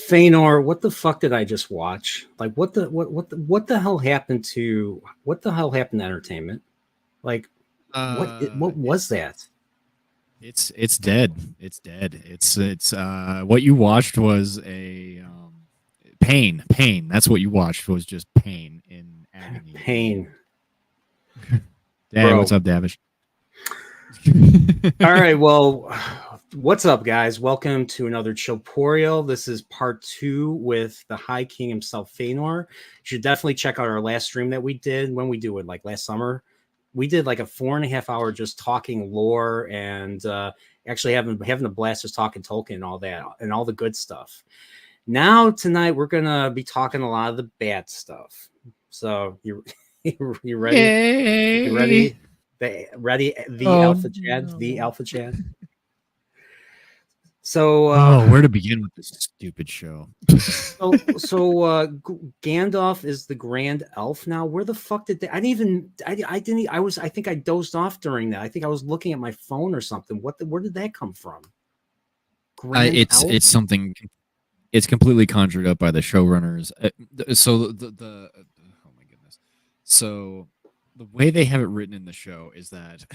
FEANOR, what the fuck did I just watch? Like, what the hell happened to entertainment? Like, what was that? It's dead. It's dead. It's what you watched was a pain. That's what you watched was just pain in agony. Pain. Dad, what's up, Davish? All right, well, what's up, guys? Welcome to another Chillporeal. This is part 2 with the High King himself, FEANOR. You should definitely check out our last stream that we did. When we do it, like last summer, we did like a 4.5 hour just talking lore and actually having a blast just talking Tolkien and all that and all the good stuff. Now tonight we're gonna be talking a lot of the bad stuff. So you ready? Yay. You ready? Alpha Chad. So where to begin with this stupid show? so Gandalf is the Grand Elf now. Where the fuck did they? I think I dozed off during that. I think I was looking at my phone or something. Where did that come from? It's something. It's completely conjured up by the showrunners. So the oh my goodness. So the way they have it written in the show is that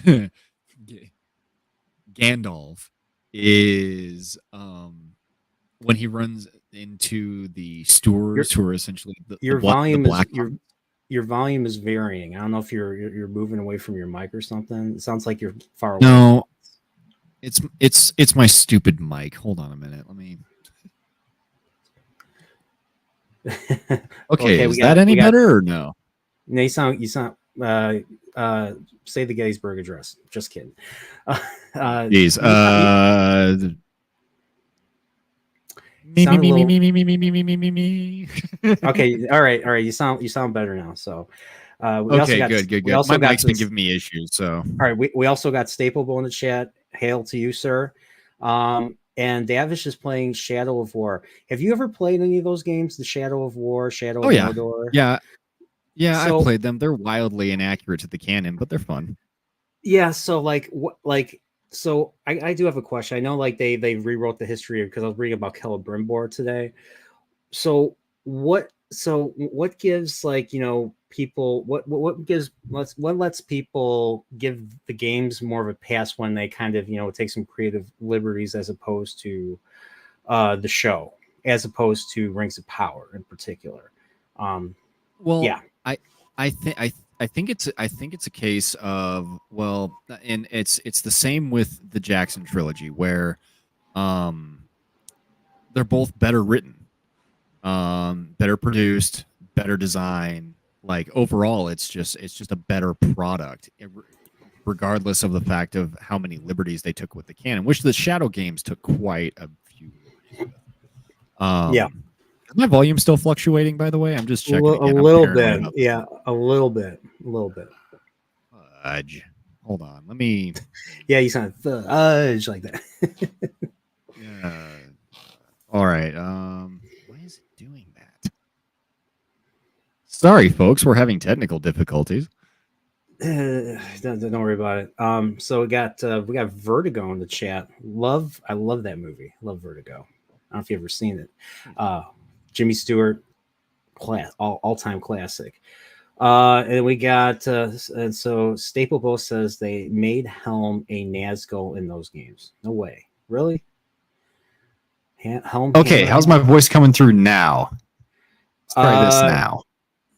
Gandalf is when he runs into the stewards who are essentially your volume is varying. I don't know if you're moving away from your mic or something. It sounds like you're far away. No, it's my stupid mic. Hold on a minute. Let me. Okay, is that any better or no? No, you sound. Say the Gettysburg Address. Just kidding. Jeez. Me. Okay, all right. You sound better now. So, good. My mic's been giving me issues. So, all right. We also got Staplebo in the chat. Hail to you, sir. And Davish is playing Shadow of War. Have you ever played any of those games? The Shadow of War, Shadow of Mordor? Yeah, so, I played them. They're wildly inaccurate to the canon, but they're fun. Yeah, so so I do have a question. I know like they rewrote the history because I was reading about Celebrimbor today. So what gives people what lets people give the games more of a pass when they kind of take some creative liberties as opposed to the show, as opposed to Rings of Power in particular? I think it's a case of and it's the same with the Jackson trilogy where they're both better written, better produced, better design. Like overall, it's just a better product, regardless of the fact of how many liberties they took with the canon, which the Shadow games took quite a few liberties with. Is my volume still fluctuating, by the way? I'm just checking. A little bit. Yeah, a little bit. Fudge. Hold on. Let me. Yeah, you sound fudge like that. Yeah. All right. Why is it doing that? Sorry, folks. We're having technical difficulties. Don't worry about it. So we got Vertigo in the chat. I love that movie. Love Vertigo. I don't know if you've ever seen it. Jimmy Stewart, all-time classic. And we got and so Staplebo says they made Helm a Nazgul in those games. No way, really? Helm. Okay, how's my voice coming through now? Let's try this now.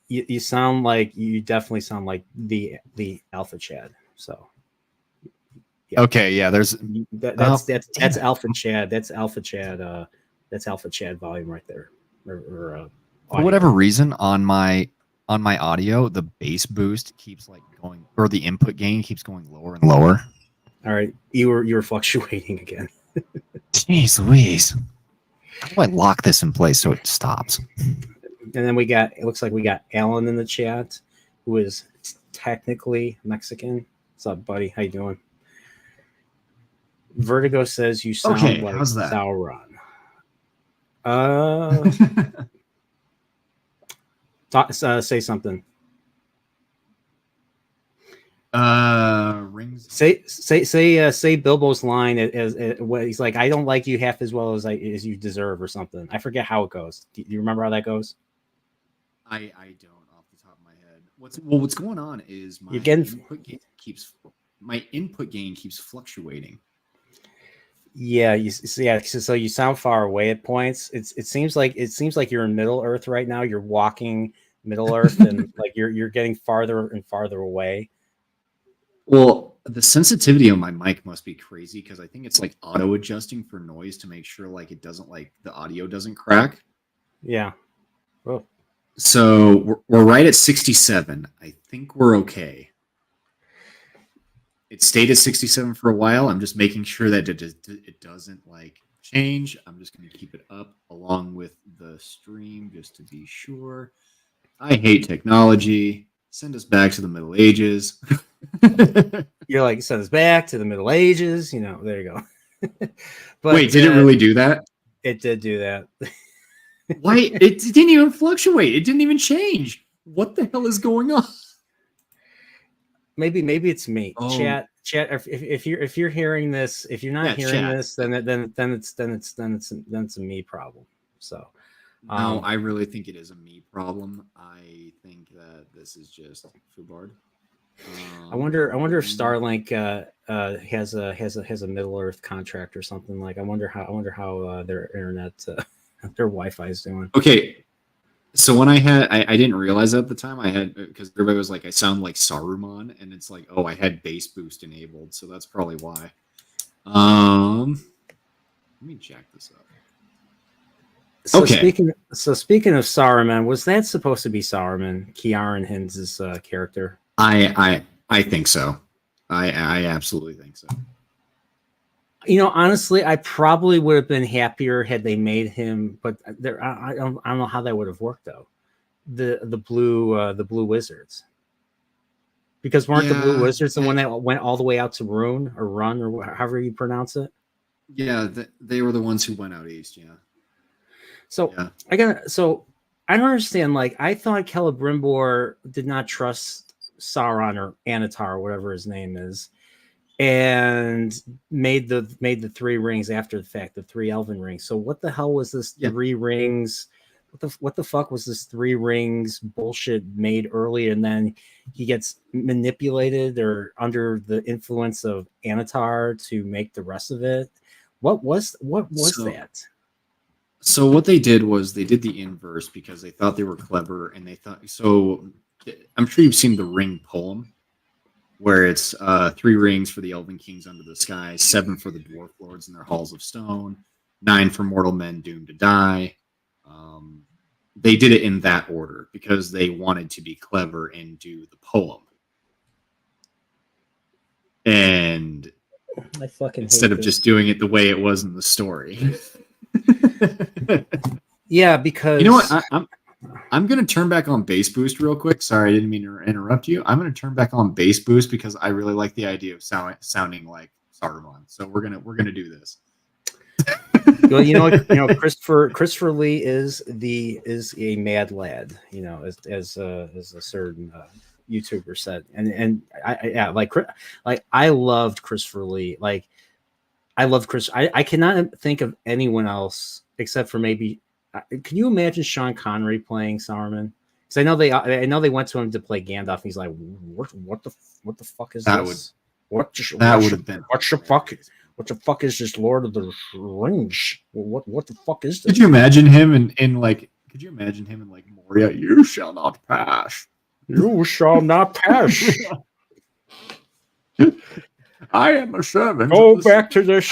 You definitely sound like the Alpha Chad. So. Yeah. Okay, yeah. That's Alpha Chad. That's Alpha Chad. That's Alpha Chad volume right there. For whatever reason, on my audio, the bass boost keeps going, or the input gain keeps going lower and lower. All right, you were fluctuating again. Jeez Louise! How do I lock this in place so it stops? And then it looks like we got Alan in the chat, who is technically Mexican. What's up, buddy? How you doing? Vertigo says you sound like Sauron. Say something. Rings Rings. Say Bilbo's line as what he's like. I don't like you half as well as you deserve, or something. I forget how it goes. Do you remember how that goes? I don't off the top of my head. What's going on is You're getting my input gain keeps fluctuating. Yeah, so you sound far away at points. It seems like you're in Middle Earth right now. You're walking Middle Earth, and like you're getting farther and farther away. Well, the sensitivity on my mic must be crazy because I think it's like auto adjusting for noise to make sure like it doesn't like the audio doesn't crack. Yeah. Well, so we're right at 67. I think we're okay. It stayed at 67 for a while. I'm just making sure that it doesn't like change. I'm just going to keep it up along with the stream just to be sure. I hate technology. Send us back to the Middle Ages. You're like, send us back to the Middle Ages. There you go. But wait, did it really do that? It did do that. Why? It didn't even fluctuate. It didn't even change. What the hell is going on? Maybe it's me. Oh. Chat. If you're hearing this, if you're not hearing this, then it's a me problem. So. No, I really think it is a me problem. I think that this is just Fubard. I wonder if Starlink has a Middle Earth contract or something. Like I wonder how their internet their Wi-Fi is doing. Okay, so when I didn't realize at the time I had, because everybody was like I sound like Saruman, and it's like, oh, I had bass boost enabled, so that's probably why. Let me jack this up. So okay. Speaking of Saruman, was that supposed to be Saruman, Kieran Hins' character? I think so. I absolutely think so. Honestly, I probably would have been happier had they made him, but I don't know how that would have worked though. The blue wizards, because weren't the blue wizards the one that went all the way out to Run or however you pronounce it? Yeah, they were the ones who went out east. Yeah. So I don't understand. Like I thought Celebrimbor did not trust Sauron or Anatar or whatever his name is, and made the 3 rings after the fact, the 3 elven rings. So what the hell was this 3 rings? What the fuck was this 3 rings bullshit made early, and then he gets manipulated or under the influence of Anatar to make the rest of it? What was that? So what they did was they did the inverse because they thought they were clever, and they thought so. I'm sure you've seen the ring poem, where it's 3 rings for the Elven Kings under the sky, 7 for the Dwarf Lords in their halls of stone, 9 for mortal men doomed to die. They did it in that order because they wanted to be clever and do the poem. And I fucking instead of just doing it the way it was in the story. Yeah, because you know what? I'm going to turn back on bass boost real quick. Sorry, I didn't mean to interrupt you. I'm going to turn back on bass boost because I really like the idea of sounding like Saruman. So we're gonna do this. Well, Christopher Lee is a mad lad. As a certain YouTuber said, and I loved Christopher Lee. Like I love Chris. I cannot think of anyone else except for maybe. Can you imagine Sean Connery playing Saruman? Because I know they went to him to play Gandalf, and he's like, "What the fuck is this? What the fuck is this Lord of the Rings? What the fuck is this?" Could you imagine him in Moria? You shall not pass. You shall not pass. I am a servant. Go back to this.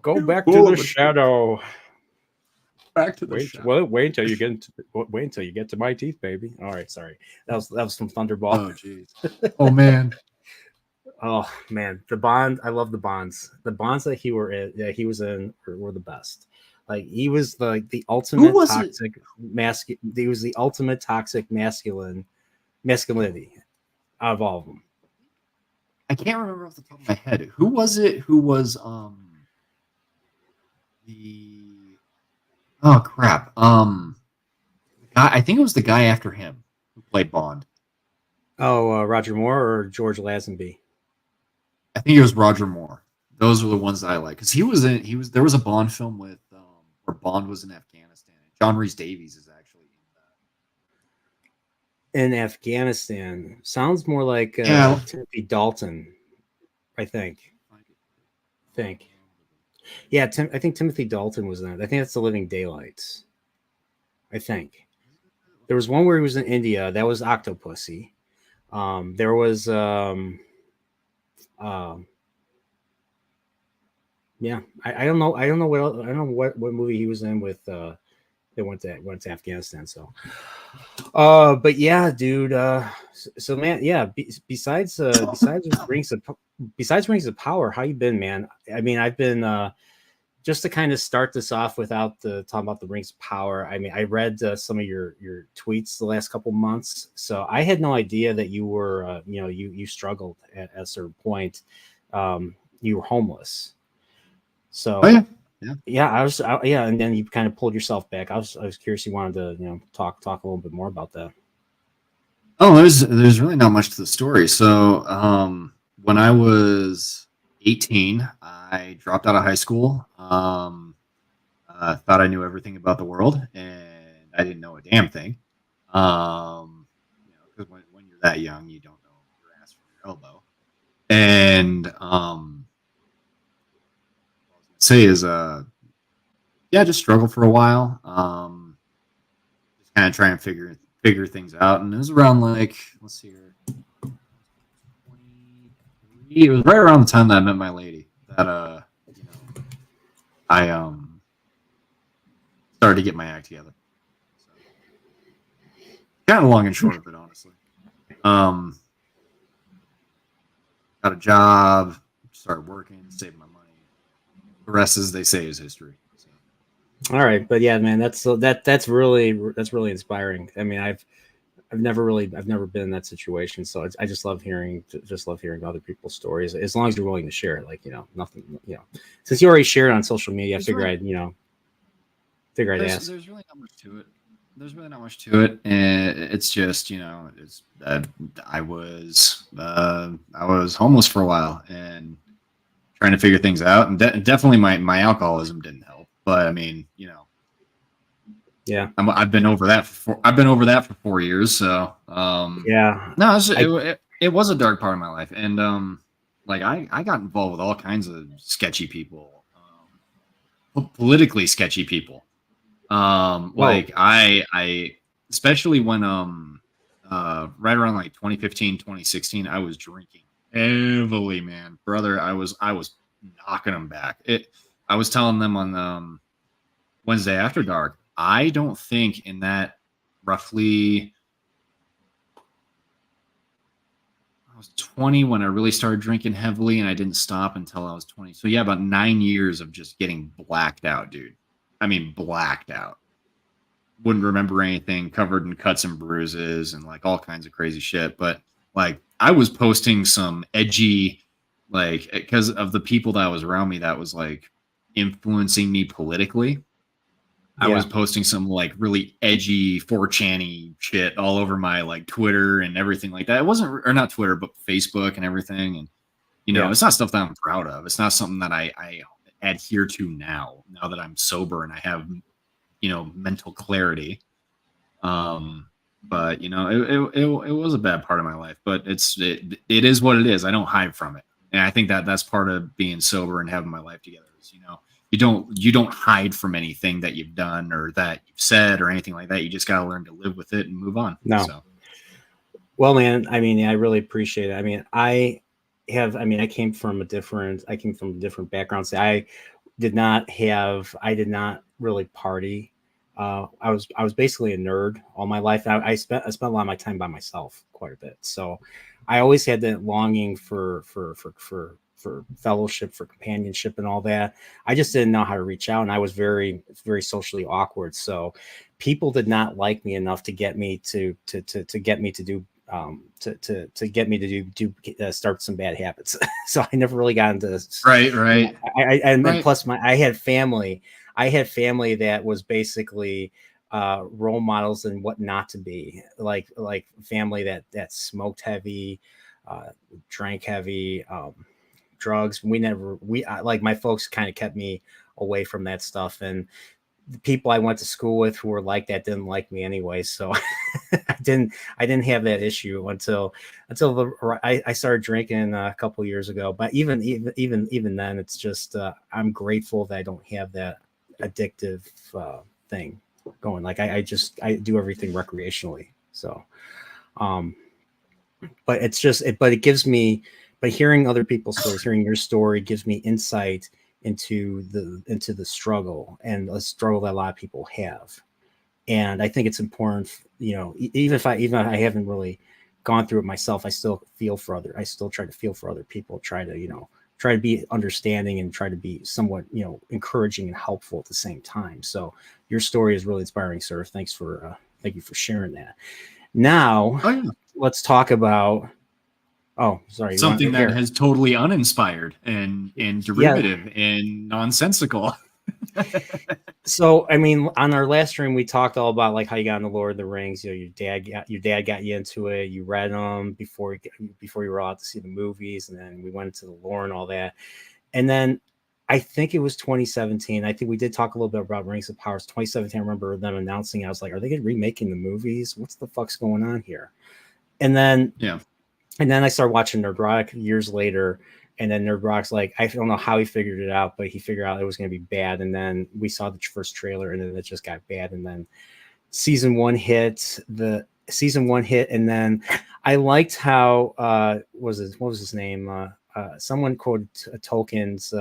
Go back to the shadow. Back to the shadow. Well, wait until you get to my teeth, baby. All right, sorry. That was some Thunderball. Oh jeez. Oh man. Oh man, the Bond. I love the Bonds. The Bonds that he was in were the best. Like he was the ultimate toxic masculine. He was the ultimate toxic masculinity out of all of them. I can't remember off the top of my head. Who was it? Who was the? Oh crap! I think it was the guy after him who played Bond. Oh, Roger Moore or George Lazenby? I think it was Roger Moore. Those were the ones that I like because there was a Bond film with where Bond was in Afghanistan. John Rhys Davies is actually in In Afghanistan. Sounds more like Yeah. Timothy Dalton, I think. that. Yeah, I think Timothy Dalton was in it. I think that's The Living Daylights. I think. There was one where he was in India. That was Octopussy. There was yeah, I don't know. I don't know what else, I don't know what movie he was in with they went to Afghanistan. So but yeah, dude, so man, yeah, besides Rings of Power, how you been, man? I mean, I've been just to kind of start this off without the talking about the Rings of Power. I mean, I read some of your tweets the last couple months, so I had no idea that you were you struggled at a certain point. You were homeless. So Oh yeah. yeah, and then you kind of pulled yourself back. I was curious. You wanted to talk a little bit more about that. Oh, there's really not much to the story. So when I was 18, I dropped out of high school. Thought I knew everything about the world, and I didn't know a damn thing. Because when you're that young, you don't know your ass from your elbow. And what I was gonna say is, yeah, just struggled for a while. Just kind of try and figure things out, and it was around like, let's see here, 23. It was right around the time that I met my lady that I started to get my act together. So, kind of long and short of it, honestly. Got a job, started working, saved my money. The rest, as they say, is history. So. All right, but yeah, man, that's really inspiring. I mean, I've never been in that situation, so I just love hearing other people's stories. As long as you're willing to share it, like nothing, since you already shared it on social media, I figure I'd ask. There's really not much to it. There's really not much to it, and it's just it's I was homeless for a while and trying to figure things out, and definitely my alcoholism didn't help. But I mean, yeah, I've been over that for 4 years. So yeah, no, it was a dark part of my life, and like I got involved with all kinds of sketchy people, politically sketchy people. Like I especially when right around like 2015, 2016, I was drinking heavily, man, brother. I was knocking them back. I was telling them on Wednesday After Dark, I don't think in that roughly, I was 20 when I really started drinking heavily, and I didn't stop until I was 20. So yeah, about 9 years of just getting blacked out, dude. I mean, blacked out. Wouldn't remember anything, covered in cuts and bruises and like all kinds of crazy shit. But like I was posting some edgy, like, because of the people that was around me that was like influencing me politically. I was posting some like really edgy 4chan-y shit all over my like Twitter and everything like that. It wasn't, or not Twitter, but Facebook and everything. And it's not stuff that I'm proud of. It's not something that I adhere to now that I'm sober and I have mental clarity. But it was a bad part of my life, but it is what it is. I don't hide from it, and I think that's part of being sober and having my life together is you don't hide from anything that you've done or that you've said or anything like that. You just got to learn to live with it and move on. No. So. Well, man, I mean, I really appreciate it. I mean, I came from a different background. So I did not really party. I was basically a nerd all my life. I spent a lot of my time by myself quite a bit. So I always had that longing for fellowship, for companionship and all that. I just didn't know how to reach out, and I was very, very socially awkward. So people did not like me enough to get me to get me to do start some bad habits. So I never really got into right. And plus I had family that was basically role models and what not to be, like family that smoked heavy, drank heavy, drugs. Like my folks kind of kept me away from that stuff, and the people I went to school with who were like that didn't like me anyway. So I didn't have that issue until I started drinking a couple years ago. But even then, it's just I'm grateful that I don't have that addictive thing going. Like I do everything recreationally. So, but it gives me, but hearing other people's stories, hearing your story gives me insight into the struggle, and a struggle that a lot of people have. And I think it's important, even if I haven't really gone through it myself, I still try to feel for other people, try to be understanding, and try to be somewhat, encouraging and helpful at the same time. So your story is really inspiring, sir. Thank you for sharing that. Now, let's talk about, sorry. Something that has totally uninspired and derivative and nonsensical. So, I mean, on our last stream, we talked all about like how you got into Lord of the Rings. Your dad got you into it. You read them before you were allowed to see the movies, and then we went into the lore and all that. And then I think it was 2017. I think we did talk a little bit about Rings of Power. 2017. I remember them announcing. I was like, "Are they remaking the movies? What's the fuck's going on here?" And then I started watching Nerdrotic years later. And then Nerdrock's like, I don't know how he figured it out, but he figured out it was going to be bad. And then we saw the first trailer, and then it just got bad. And then season one hit, and then I liked how what was his name? Someone quoted Tolkien's,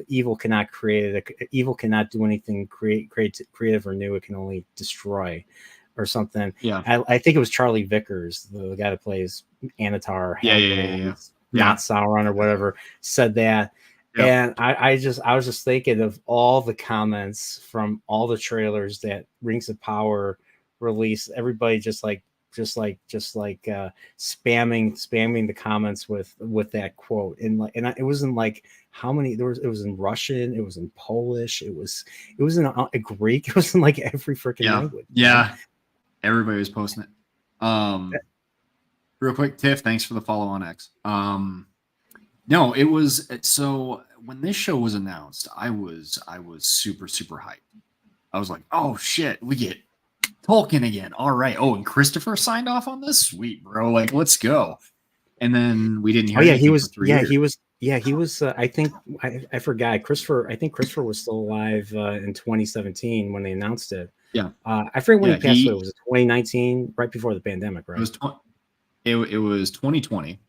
evil cannot do anything creative or new. It can only destroy, or something. Yeah, I think it was Charlie Vickers, the guy that plays Anatar. Not Sauron or whatever, said that. Yep. And I was just thinking of all the comments from all the trailers that Rings of Power released. Everybody just spamming the comments with that quote. And it wasn't like how many there was. It was in Russian. It was in Polish. It was in a Greek. It was in like every freaking language. Yeah, everybody was posting it. Real quick, Tiff, thanks for the follow on X. No, it was so when this show was announced, I was super, super hyped. I was like, oh shit, we get Tolkien again. All right. Oh, and Christopher signed off on this? Sweet, bro. Like, let's go. And then we didn't hear he was for 3 years. He was I think I forgot. I think Christopher was still alive in 2017 when they announced it. Yeah. I forget when he passed away. Was it 2019, right before the pandemic, right? It was 2020.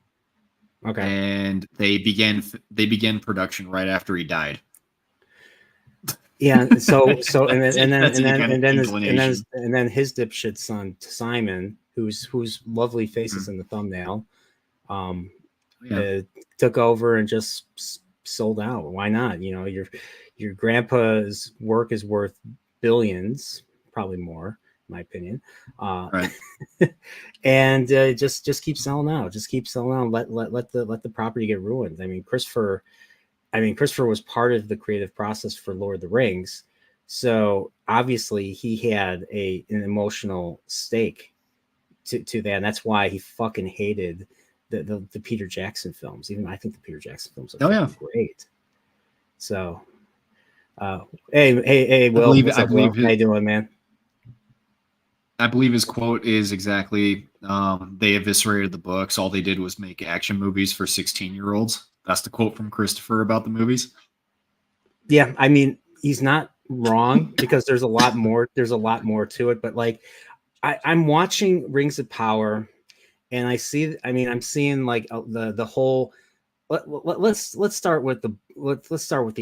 Okay. And they began production right after he died. Yeah. So and then his dipshit son Simon, whose lovely face is in the thumbnail, took over and just sold out. Why not? Your grandpa's work is worth billions, probably more, in my opinion. Right. And just keep selling out. Just keep selling out. Let the property get ruined. I mean, Christopher was part of the creative process for Lord of the Rings, so obviously he had an emotional stake to that, and that's why he fucking hated the Peter Jackson films. Even I think the Peter Jackson films are great. So, hey, Will, I believe how you doing, man? I believe his quote is exactly, they eviscerated the books. All they did was make action movies for 16-year-olds. That's the quote from Christopher about the movies. Yeah, I mean, he's not wrong, because there's a lot more to it. But like, I'm watching Rings of Power, and I'm seeing like the whole. Let's start with the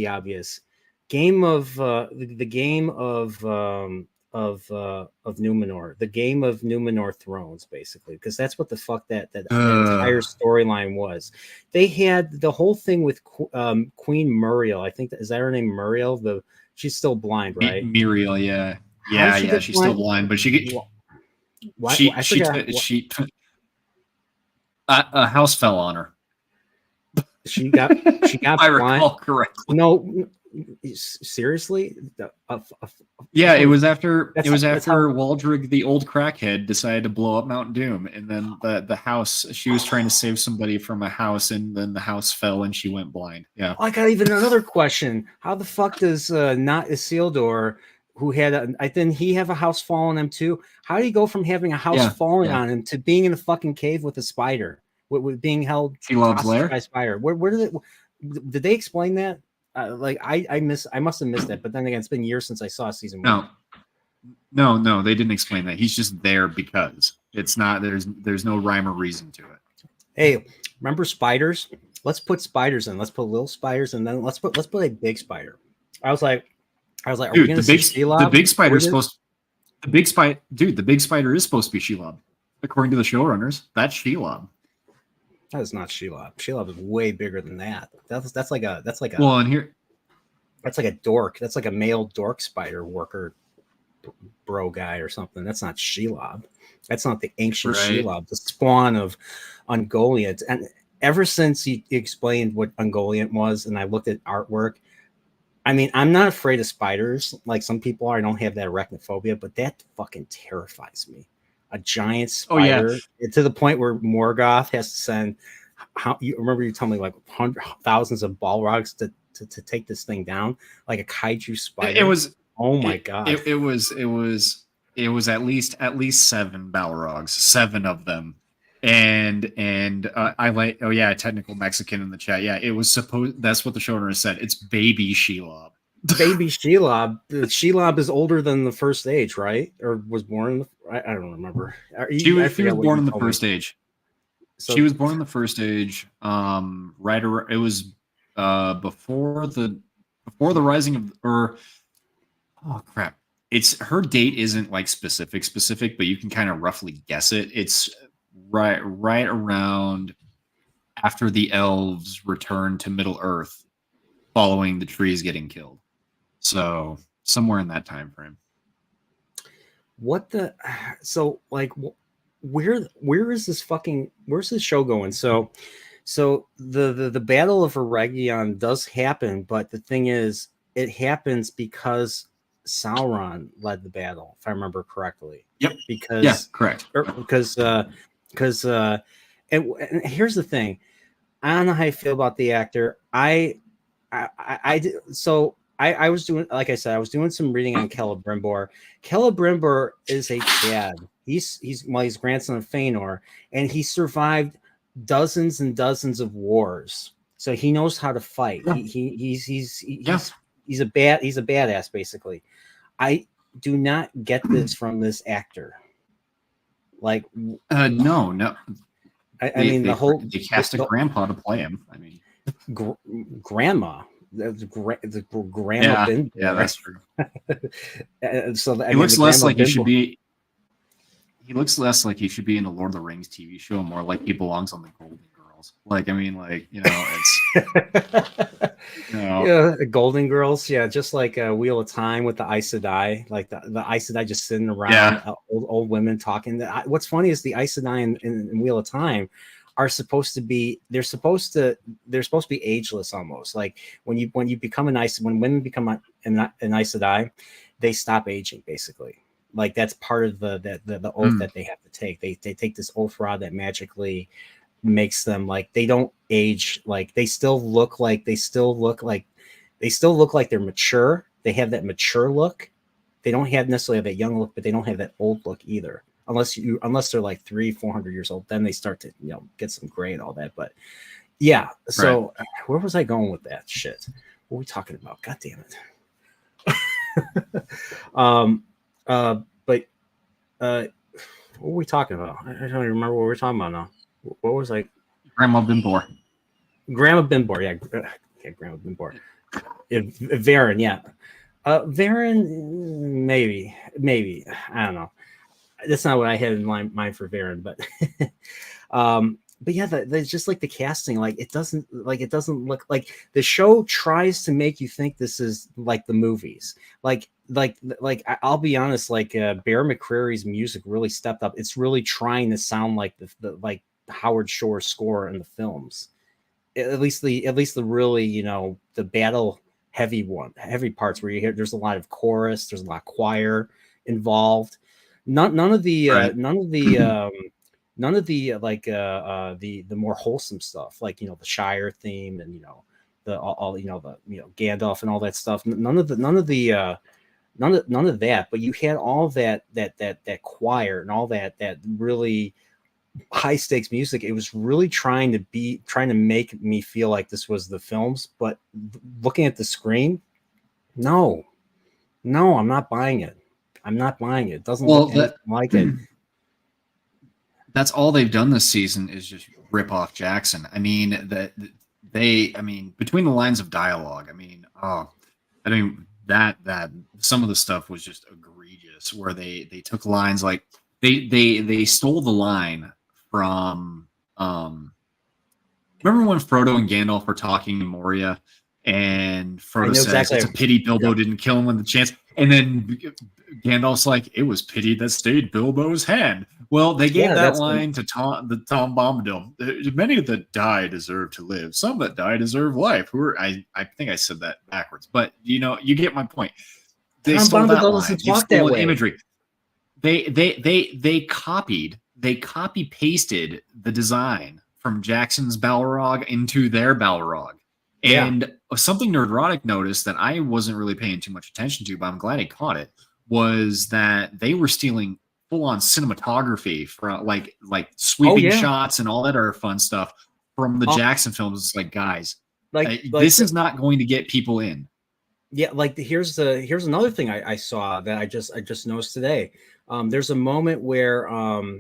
obvious. Game of the game of Numenor, the game of Numenor Thrones, basically, because that's what the fuck that entire storyline was. They had the whole thing with Queen Muriel. I think is that her name, Muriel? She's still blind, right? Muriel, yeah, she's still blind, but a house fell on her. She got I blind. recall correctly. No, Seriously? Yeah, it was after That's- it was that's after how- Waldrig, the old crackhead, decided to blow up Mount Doom, and then the house, she was trying to save somebody from a house, and then the house fell and she went blind. Yeah. I got even another question. How the fuck does not Isildur, who had I didn't he have a house fall on him too? How do you go from having a house Yeah, falling yeah. on him to being in a fucking cave with a spider, with being held Shelob's hostage lair? by a spider? Where did they explain that? Like I must have missed that. But then again, it's been years since I saw season 1. No, they didn't explain that. He's just there because it's not. There's no rhyme or reason to it. Hey, remember spiders? Let's put spiders in. Let's put little spiders, and then let's put a big spider. I was like, are we Dude, gonna the see big Shelob? spider is supposed. The big spider, dude. The big spider is supposed to be Shelob, according to the showrunners. That's Shelob. That is not Shelob. Shelob is way bigger than that. That's like a Well, and here, that's like a dork. That's like a male dork spider worker bro guy or something. That's not Shelob. That's not the ancient Right. Shelob, the spawn of Ungoliant. And ever since he explained what Ungoliant was, and I looked at artwork, I mean, I'm not afraid of spiders like some people are. I don't have that arachnophobia, but that fucking terrifies me. A giant spider to the point where Morgoth has to send. How you remember you told me like thousands of Balrogs to take this thing down like a kaiju spider. it was. Oh my god! It was at least 7 Balrogs, 7 of them, and I like technical Mexican in the chat. Yeah, it was supposed. That's what the showrunner said. It's baby Shelob. Baby Shelob. Shelob is older than the first age, right? Or was born. I don't remember. She was born in the first age. So, she was born in the first age. Right around, it was before the rising of or. Oh crap. It's her date isn't like specific, but you can kind of roughly guess it. It's right around after the elves return to Middle Earth following the trees getting killed. So somewhere in that time frame. What the so like where's this show going? So the Battle of Eregion does happen, but the thing is it happens because Sauron led the battle, if I remember correctly. Yep. Because correct. And here's the thing. I don't know how you feel about the actor. I was doing, like I said, I was doing some reading on Celebrimbor. Celebrimbor is a Chad. He's grandson of FEANOR, and he survived dozens and dozens of wars. So he knows how to fight. Yeah. He's a badass, basically. I do not get this from this actor. Like, no. I mean, they cast a grandpa to play him. I mean, grandma, the grandma. Yeah, that's true. So he looks less like he should be. He looks less like he should be in the Lord of the Rings TV show, more like he belongs on the Golden Girls. Like, I mean, like, it's. Yeah, Golden Girls, yeah, just like Wheel of Time with the Aes Sedai, like the Aes Sedai just sitting around, old women talking. What's funny is the Aes Sedai in Wheel of Time are supposed to be they're supposed to be ageless almost. Like when women become an Aes Sedai, they stop aging basically. Like that's part of the oath that they have to take. They take this oath rod that magically makes them like they don't age, like they still look like they're mature. They have that mature look. They don't have necessarily have that young look, but they don't have that old look either. Unless they're like 300-400 years old, then they start to get some gray and all that. But yeah, so Where was I going with that shit? What are we talking about? God damn it. What were we talking about? I don't even remember what we were talking about now. What was like Grandma Bimbor? Grandma Bimbor, yeah, Grandma Bimbor. Varen, yeah. Varen, maybe. I don't know. That's not what I had in mind for Varen, but yeah, that's just like the casting. Like it doesn't look like the show tries to make you think this is like the movies. Like I'll be honest, like Bear McCreary's music really stepped up. It's really trying to sound like the Howard Shore score in the films. At least the really, the battle heavy parts where you hear there's a lot of chorus, there's a lot of choir involved. None of the Right. none of the the more wholesome stuff, like the Shire theme and the all the Gandalf and all that stuff. None of that, but you had all that choir and all that really high stakes music. It was really trying to make me feel like this was the films, but looking at the screen, no, I'm not buying it. It doesn't look anything like it. That's all they've done this season is just rip off Jackson. I mean, between the lines of dialogue, that some of the stuff was just egregious, where they took lines like they stole the line from remember when Frodo and Gandalf were talking to Moria, and Frodo says exactly. It's a pity Bilbo didn't kill him with the chance, and then Gandalf's like, it was pity that stayed Bilbo's hand. Well, they gave that line to Tom Bombadil. Many that die deserve to live. Some that die deserve life. I think I said that backwards, but you get my point. They Tom stole Bombadil that line. Doesn't talk that way. Imagery. They copy pasted the design from Jackson's Balrog into their Balrog. And something Nerdrotic noticed that I wasn't really paying too much attention to, but I'm glad he caught it, was that they were stealing full-on cinematography from like sweeping shots and all that other fun stuff from the Jackson films. It's like, guys, this is not going to get people in. Yeah, here's another thing I saw that I just noticed today. There's a moment where Al-Farazan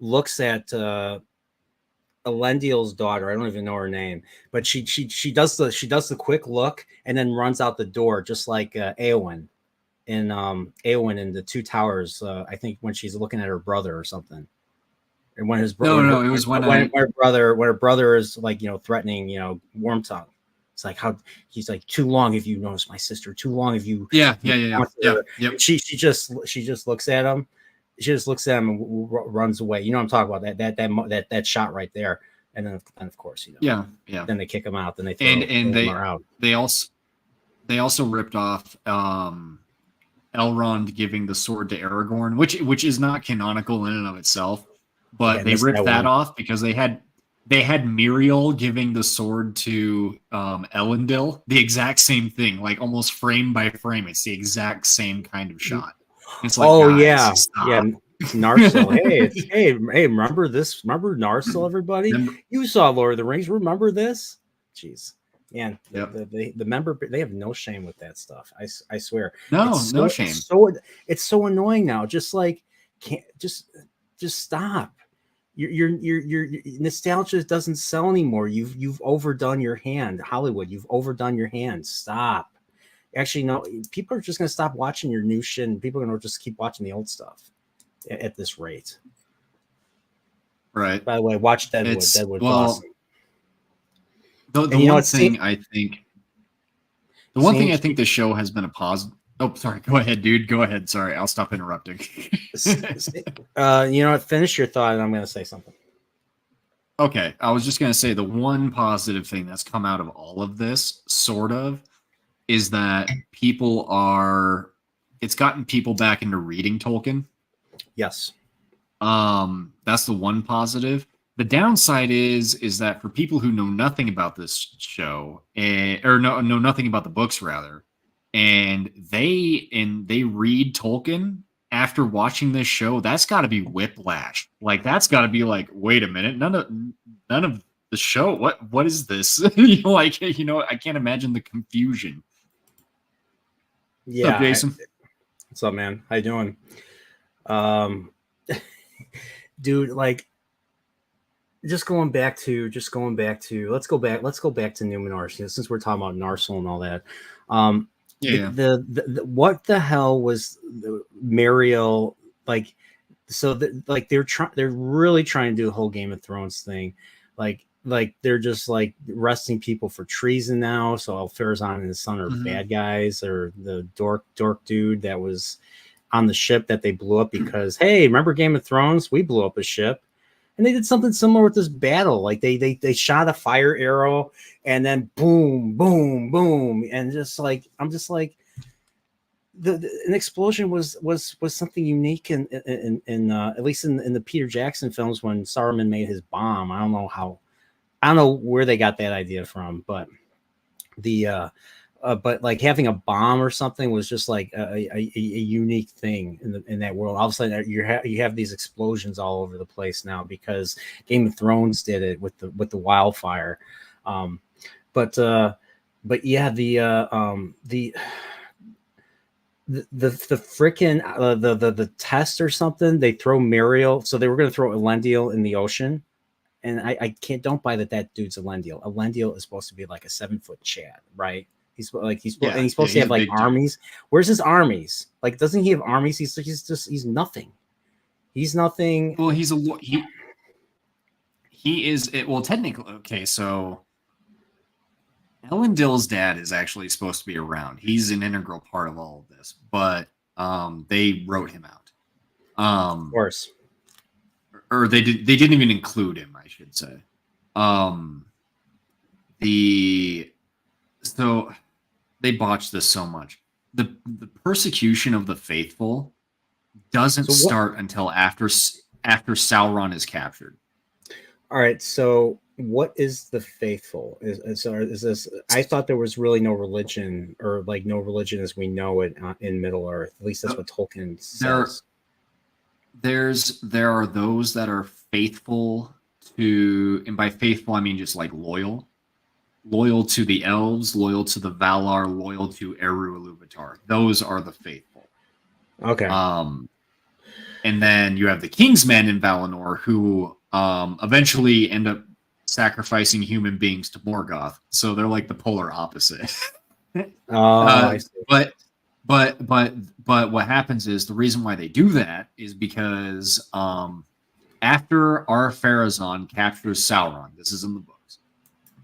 looks at Elendil's daughter. I don't even know her name, but she does the quick look and then runs out the door, just like Éowyn in the Two Towers. I think when she's looking at her brother or something, and when his brother her brother is threatening Wormtongue. It's like, how he's like, too long if you notice my sister, too long if you Yep. She just looks at him. She just looks at him and runs away. You know what I'm talking about, that shot right there. And then of course, then they kick him out. Then they throw him out. They also ripped off Elrond giving the sword to Aragorn, which is not canonical in and of itself, but they ripped that off because they had Muriel giving the sword to Elendil, the exact same thing, like almost frame by frame. It's the exact same kind of shot. It's like, Narsil. hey, remember this? Remember Narsil, everybody? You saw Lord of the Rings. Remember this? Jeez, man. The member, they have no shame with that stuff. I swear. No shame. It's so annoying now. Just stop. Your nostalgia doesn't sell anymore. You've overdone your hand, Hollywood. You've overdone your hand. Stop. Actually, no. People are just gonna stop watching your new shit, and people are gonna just keep watching the old stuff at this rate. Right. By the way, watch Deadwood. Deadwood's awesome. The one thing I think the show has been a positive. Oh, sorry. Go ahead, dude. Go ahead. Sorry, I'll stop interrupting. Finish your thought, and I'm going to say something. Okay, I was just going to say the one positive thing that's come out of all of this, sort of, is that it's gotten people back into reading Tolkien. Yes. That's the one positive. The downside is that for people who know nothing about this show, or know nothing about the books, rather, and they read Tolkien after watching this show, that's got to be whiplash. Like, that's got to be like, wait a minute, none of the show. What is this? I can't imagine the confusion. Yeah, what's up, Jason? What's up, man? How you doing? Dude, just going back to let's go back to Numenor, since we're talking about Narsil and all that. The what the hell was Mariel like? So they're really trying to do a whole Game of Thrones thing, like they're just like arresting people for treason now. So Al-Farazan and his son are bad guys, or the dork dude that was on the ship that they blew up because, hey, remember Game of Thrones? We blew up a ship. And they did something similar with this battle. Like they shot a fire arrow and then boom, boom, boom, and just like I'm just like an explosion was something unique in at least in the Peter Jackson films when Saruman made his bomb. I don't know where they got that idea from, but but like having a bomb or something was just like a unique thing in that world. All of a sudden, you have these explosions all over the place now because Game of Thrones did it with the wildfire. But yeah, the freaking the test or something, they throw Muriel. So they were going to throw Elendil in the ocean, and I don't buy that dude's Elendil. Elendil is supposed to be like a 7-foot Chad, right? He's supposed to have like armies. Where's his armies? Like, doesn't he have armies? He's nothing. He's nothing. Well, he is well technically okay. So Elendil's dad is actually supposed to be around. He's an integral part of all of this, but they wrote him out. Of course. Or they didn't even include him, I should say. So they botched this so much. The persecution of the faithful doesn't start until after Sauron is captured. All right, so what is the faithful? Is this? I thought there was really no religion, or like no religion as we know it in Middle Earth. At least that's what Tolkien says. There are those that are faithful to, and by faithful I mean just like loyal to the elves, loyal to the Valar, loyal to Eru Ilúvatar. Those are the faithful. Okay. And then you have the Kingsmen in Valinor who eventually end up sacrificing human beings to Morgoth. So they're like the polar opposite. I see. But what happens is the reason why they do that is because after Ar-Pharazôn captures Sauron, this is in the books,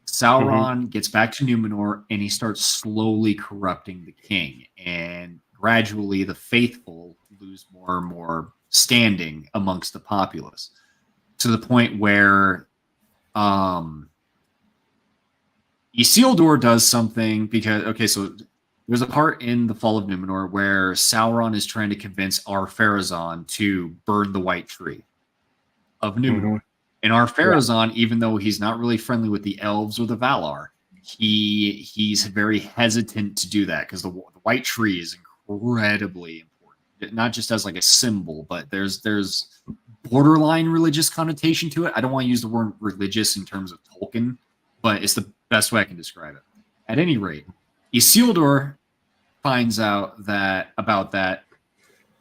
Sauron gets back to Numenor and he starts slowly corrupting the king, and gradually the faithful lose more and more standing amongst the populace, to the point where Isildur does something because, okay, so there's a part in The Fall of Numenor where Sauron is trying to convince Ar-Pharazôn to burn the White Tree of Numenor. And Ar-Pharazôn, even though he's not really friendly with the elves or the Valar, he's very hesitant to do that because the White Tree is incredibly important. Not just as like a symbol, but there's borderline religious connotation to it. I don't want to use the word religious in terms of Tolkien, but it's the best way I can describe it. At any rate, Isildur finds out that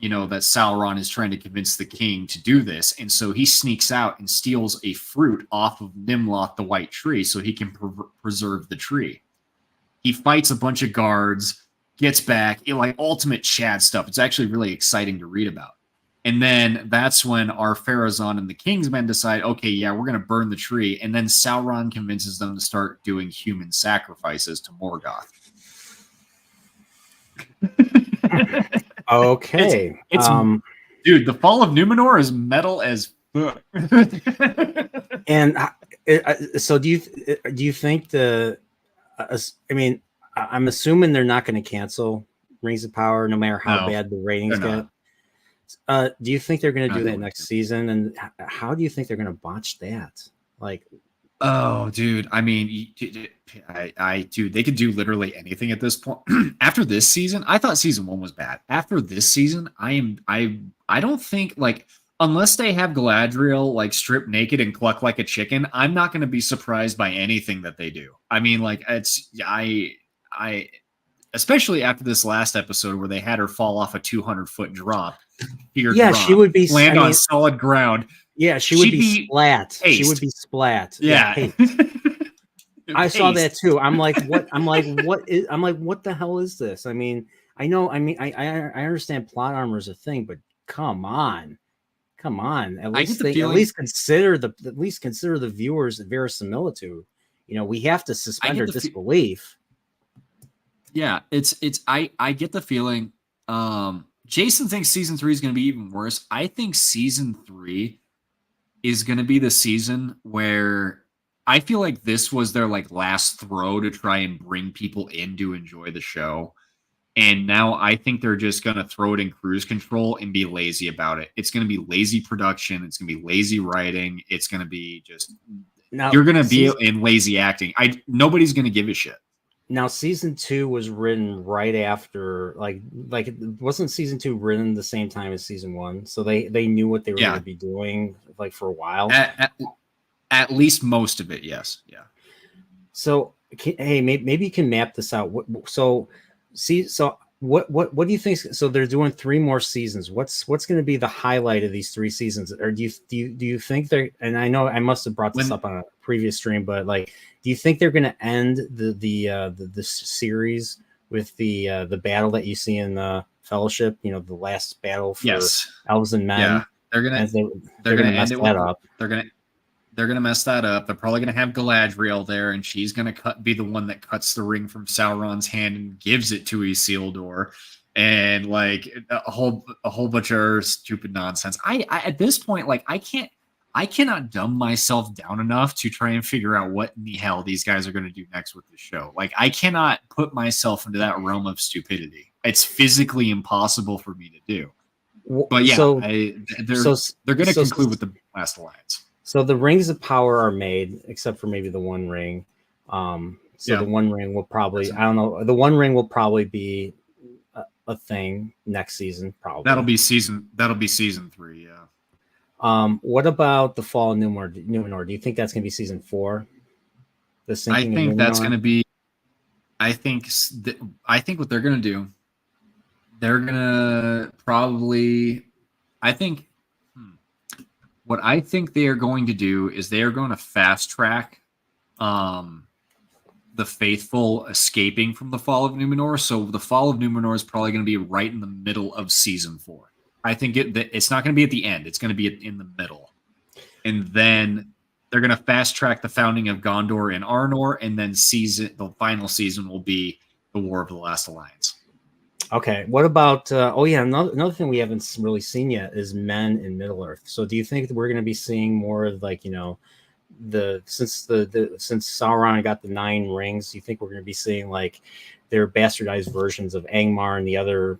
Sauron is trying to convince the king to do this, and so he sneaks out and steals a fruit off of Nimloth, the White Tree, so he can preserve the tree. He fights a bunch of guards, gets back, like ultimate Chad stuff. It's actually really exciting to read about. And then that's when Ar-Pharazôn and the Kingsmen decide, okay, yeah, we're going to burn the tree, and then Sauron convinces them to start doing human sacrifices to Morgoth. Okay. It's dude, The Fall of Numenor is metal as fuck. And so do you think I mean, I'm assuming they're not going to cancel Rings of Power no matter how bad the ratings get. Do you think they're going to do that next season? And how do you think they're going to botch that? Like, oh, dude, I mean, dude, they could do literally anything at this point. After this season, I thought season 1 was bad. After this season, I don't think, like, unless they have Galadriel like strip naked and cluck like a chicken, I'm not going to be surprised by anything that they do. I mean, like, I especially after this last episode where they had her fall off a 200-foot drop. She would be land on solid ground. Yeah, she would be splat. Paced. She would be splat. Yeah. I saw that too. I'm like, what? I'm like, what the hell is this? I mean, I know. I mean, I understand plot armor is a thing, but come on. At least consider the viewers verisimilitude. You know, we have to suspend our disbelief. Yeah, I get the feeling. Jason thinks season 3 is going to be even worse. I think season 3 is going to be the season where I feel like this was their like last throw to try and bring people in to enjoy the show. And now I think they're just going to throw it in cruise control and be lazy about it. It's going to be lazy production. It's going to be lazy writing. It's going to be just Now you're going to be in lazy acting. Nobody's going to give a shit. Now, season 2 was written right after, like wasn't season 2 written the same time as season 1? So they knew what they were going to be doing, like, for a while. At least most of it, yes, yeah. So, hey, maybe you can map this out. So what do you think? So they're doing 3 more seasons. What's going to be the highlight of these 3 seasons? Or do you think they're? And I know I must have brought this up on a previous stream, but like, do you think they're going to end the series with the battle that you see in the Fellowship? You know, the last battle for elves and men. Yeah, they're gonna mess that up. They're gonna mess that up. They're probably gonna have Galadriel there, and she's gonna be the one that cuts the ring from Sauron's hand and gives it to Isildur, and like a whole bunch of stupid nonsense. I at this point, like, I cannot dumb myself down enough to try and figure out what in the hell these guys are going to do next with the show. Like, I cannot put myself into that realm of stupidity. It's physically impossible for me to do. But yeah, they're going to conclude with the Last Alliance. So the rings of power are made, except for maybe the One Ring. The One Ring will probably, I don't know, the One Ring will probably be a thing next season. Probably that'll be season 3. Yeah. What about the Fall of Numenor? Do you think that's going to be season 4? I think that's going to be. I think what they're going to do. They're going to probably. What I think they are going to do is they are going to fast track, the faithful escaping from the Fall of Numenor. So the Fall of Numenor is probably going to be right in the middle of season 4. I think it's not going to be at the end. It's going to be in the middle. And then they're going to fast track the founding of Gondor and Arnor, and then the final season will be the War of the Last Alliance. Okay. What about another thing we haven't really seen yet is men in Middle-earth. So do you think that we're going to be seeing more of, like, you know, since Sauron got the 9 rings, do you think we're going to be seeing like their bastardized versions of Angmar and the other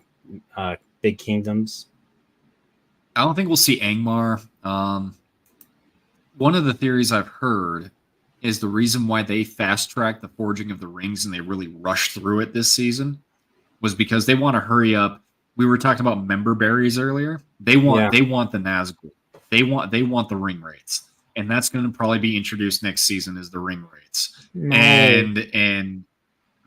big kingdoms? I don't think we'll see Angmar. One of the theories I've heard is the reason why they fast-tracked the forging of the rings and they really rushed through it this season was because they want to hurry up. We were talking about member berries earlier. They want the Nazgul. They want the ring rates. And that's going to probably be introduced next season as the ring rates. No. And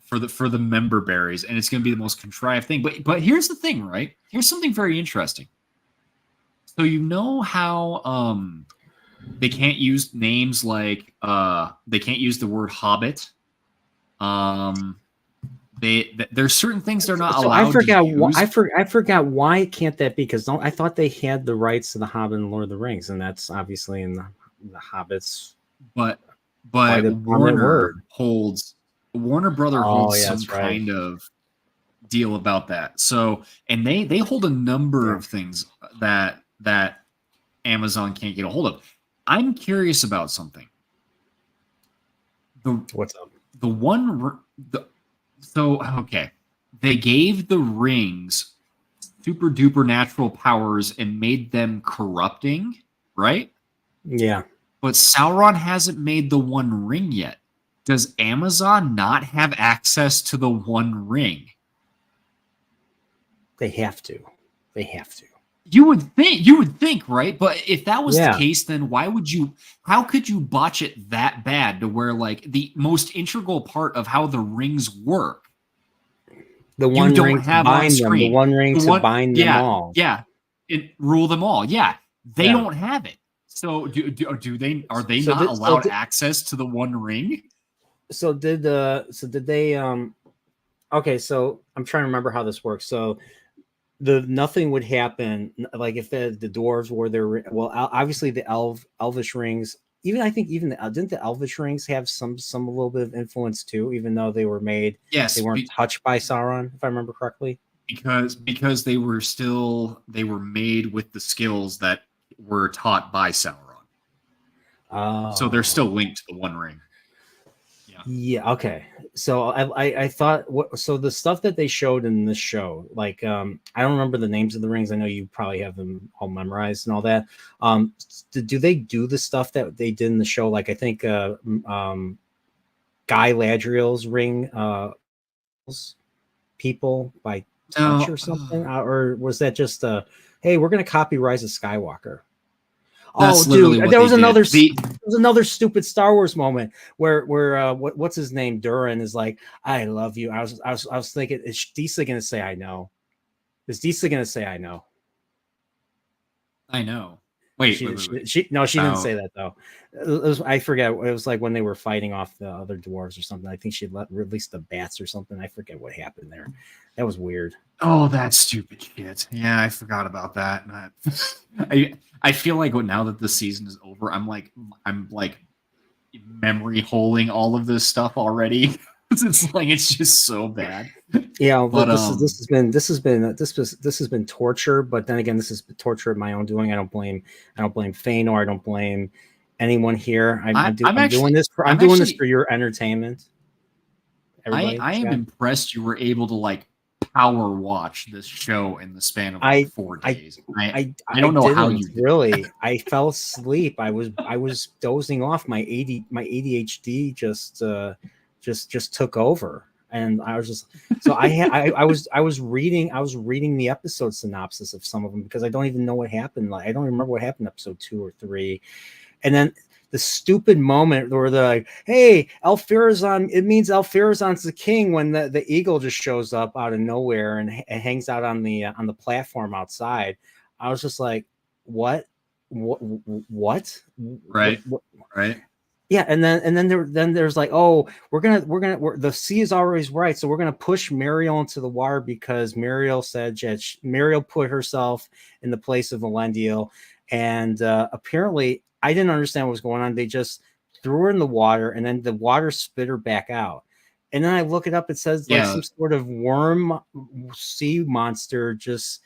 for the member berries, and it's going to be the most contrived thing. But here's the thing, right? Here's something very interesting. So you know how they can't use names like they can't use the word Hobbit. There's certain things they're not allowed. I forgot why can't that be? Because I thought they had the rights to the Hobbit and Lord of the Rings, and that's obviously in the Hobbits. But Warner Brother holds some kind of deal about that. So, and they hold a number of things that Amazon can't get a hold of. I'm curious about something. What's up? Okay. They gave the rings super duper natural powers and made them corrupting, right? Yeah. But Sauron hasn't made the One Ring yet. Does Amazon not have access to the One Ring? They have to. You would think, right? But if that was the case, then how could you botch it that bad to where, like, the most integral part of how the rings work, the One Ring to bind them, the One Ring to bind them all. Yeah. Rule them all. Yeah. They don't have it. So are they not allowed access to the One Ring? So did they okay, so I'm trying to remember how this works. So nothing would happen, like if the dwarves were there. Well, obviously the Elvish Rings. Didn't the Elvish Rings have some little bit of influence too, even though they were made. Yes, they weren't touched by Sauron, if I remember correctly. Because they were made with the skills that were taught by Sauron. So they're still Oh. linked to the One Ring. Yeah. Okay. So I thought so the stuff that they showed in this show, like I don't remember the names of the rings. I know you probably have them all memorized and all that. Do they do the stuff that they did in the show? Like I think Guy Ladriel's ring people by touch No, or something, or was that just hey, we're gonna copy Rise of Skywalker? that's Oh, literally dude, what there they was did. another stupid Star Wars moment where what's his name, Durin is like, I love you. I was thinking, is Diesel gonna say I know? Is Diesel gonna say I know? I know. Wait. She no, she didn't Oh. say that though. I forget. It was like when they were fighting off the other dwarves or something. I think she released the bats or something. I forget what happened there. That was weird. Oh, that stupid shit. Yeah, I forgot about that. I feel like now that the season is over, I'm like memory holding all of this stuff already. It's just so bad. Yeah, But this has been torture. But then again, this is torture of my own doing. I don't blame FEANOR. I don't blame anyone here. I'm doing this for your entertainment. Everybody, I am impressed you were able to like power watch this show in the span of like 4 days. I don't know how you did. Really. I fell asleep. I was dozing off. My ADHD just took over, and I was just so I was reading the episode synopsis of some of them because I don't even know what happened. Like I don't remember what happened in episode 2 or 3, and then the stupid moment where they're like, "Hey, Alfirazon," it means Alfirazon's the king when the eagle just shows up out of nowhere and hangs out on the platform outside. I was just like, "What? Right? Right? Yeah, and then there's like, oh, the sea is always right, so we're gonna push Muriel into the water because Muriel said Muriel put herself in the place of Elendil, and apparently I didn't understand what was going on. They just threw her in the water, and then the water spit her back out. And then I look it up; it says like some sort of worm sea monster just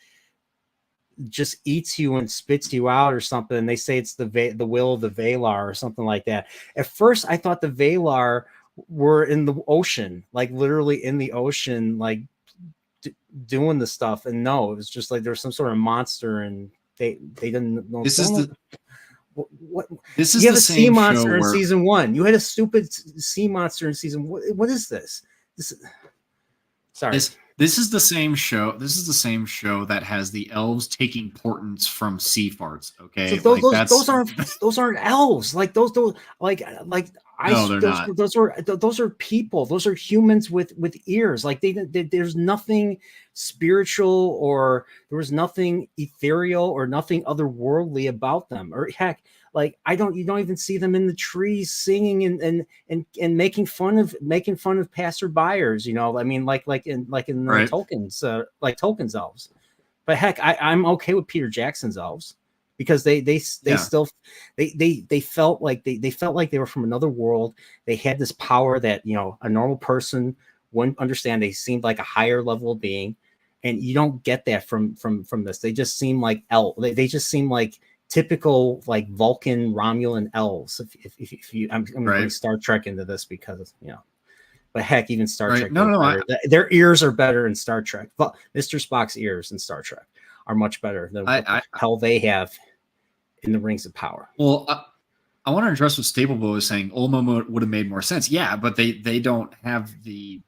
eats you and spits you out or something. And they say it's the will of the Valar or something like that. At first, I thought the Valar were in the ocean, like literally in the ocean, like doing the stuff. And no, it was just like there's some sort of monster, and they didn't know. This is you have a sea monster in season 1. You had a stupid sea monster in season. What is this? Sorry. This is the same show. This is the same show that has the elves taking portents from sea farts. Okay, so those aren't elves. Like those like no, they're not. Those are people. Those are humans with ears. Like there's nothing spiritual, or there was nothing ethereal or nothing otherworldly about them. Or heck, like you don't even see them in the trees singing and making fun of passerbyers. You know, I mean, like in right. Tolkien's elves. But heck, I'm okay with Peter Jackson's elves because they still they felt like they felt like they were from another world. They had this power that a normal person wouldn't understand. They seemed like a higher level being, and you don't get that from this. They just seem like they just seem like typical like Vulcan Romulan elves. If you I'm going to bring Star Trek into this because but heck, even Star Trek. Their ears are better in Star Trek. But Mr. Spock's ears in Star Trek are much better than what the hell they have in the Rings of Power. Well, I want to address what Stablebo is saying. Ulmo would have made more sense. Yeah, but they don't have the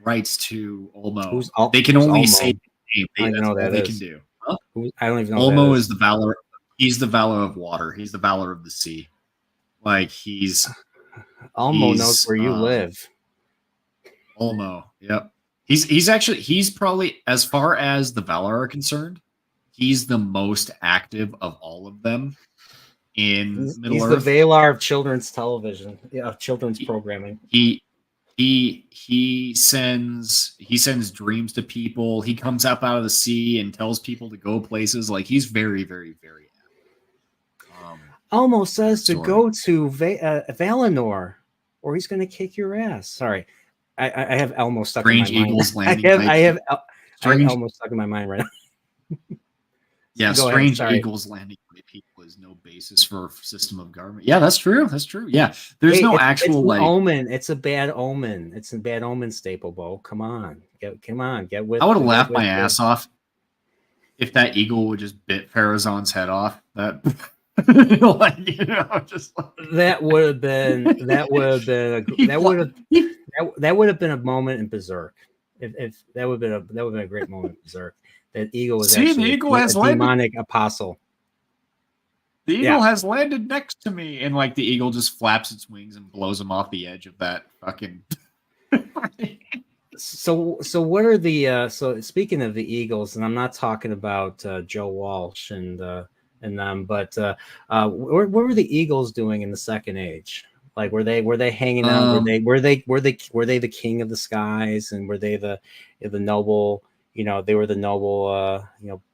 rights to Ulmo. They can only say the name. I don't even know what they can do. Huh? I don't even know. Ulmo is the Valor. He's the Valor of water. He's the Valor of the sea. Like Almo knows where you live. Almo, yep. He's probably, as far as the Valar are concerned, he's the most active of all of them in Middle Earth. He's the Valar of children's television, of children's programming. He sends dreams to people. He comes up out of the sea and tells people to go places. Like he's very, very, very active. Almo says to go to Valinor, or he's going to kick your ass. Sorry. I have Elmo stuck in my mind. I have Elmo stuck in my mind right now. Yeah, Strange Eagles Landing by people is no bait basis for a system of government. Yeah, that's true. That's true. Yeah, there's no actual it's like omen. It's a bad omen. It's a bad omen staple, Bo. Come on, get with. I would have get laughed with my it. ass off if that eagle would just bit Farazan's head off. That just like, That would have been that would have been a moment in Berserk. If that would have been a great moment in Berserk. That eagle was See, the actually eagle has a landed. demonic apostle. The eagle has landed next to me, and like the eagle just flaps its wings and blows him off the edge of that fucking. So what are the so speaking of the Eagles, and I'm not talking about Joe Walsh and them, but what were the Eagles doing in the Second Age? Like were they hanging out? Were they the king of the skies, and were they the noble? You know, they were the noble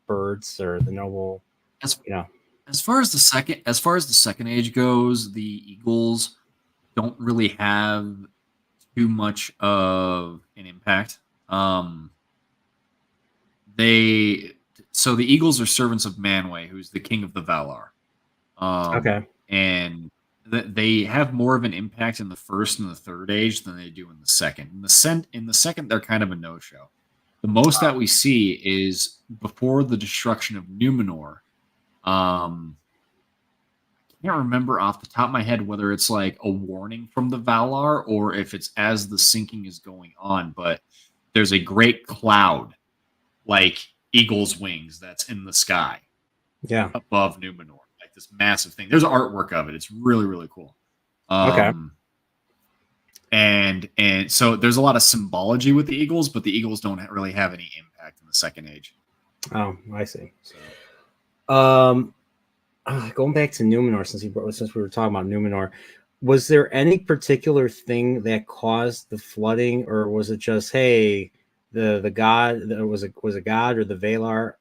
birds, or the noble. As far as the second age goes, the Eagles don't really have too much of an impact. The Eagles are servants of Manwë, who's the king of the Valar. Okay. And they have more of an impact in the first and the third age than they do in the second. In the second, they're kind of a no-show. The most that we see is before the destruction of Numenor. I can't remember off the top of my head whether it's like a warning from the Valar or if it's as the sinking is going on, but there's a great cloud, like eagle's wings, that's in the sky. Yeah. Above Numenor. Like this massive thing. There's artwork of it. It's really, really cool. Okay. And so there's a lot of symbology with the Eagles, but the Eagles don't really have any impact in the second age. Oh, I see. So. Going back to Numenor, since we were talking about Numenor, was there any particular thing that caused the flooding, or was it just the god? Was a god or the Valar?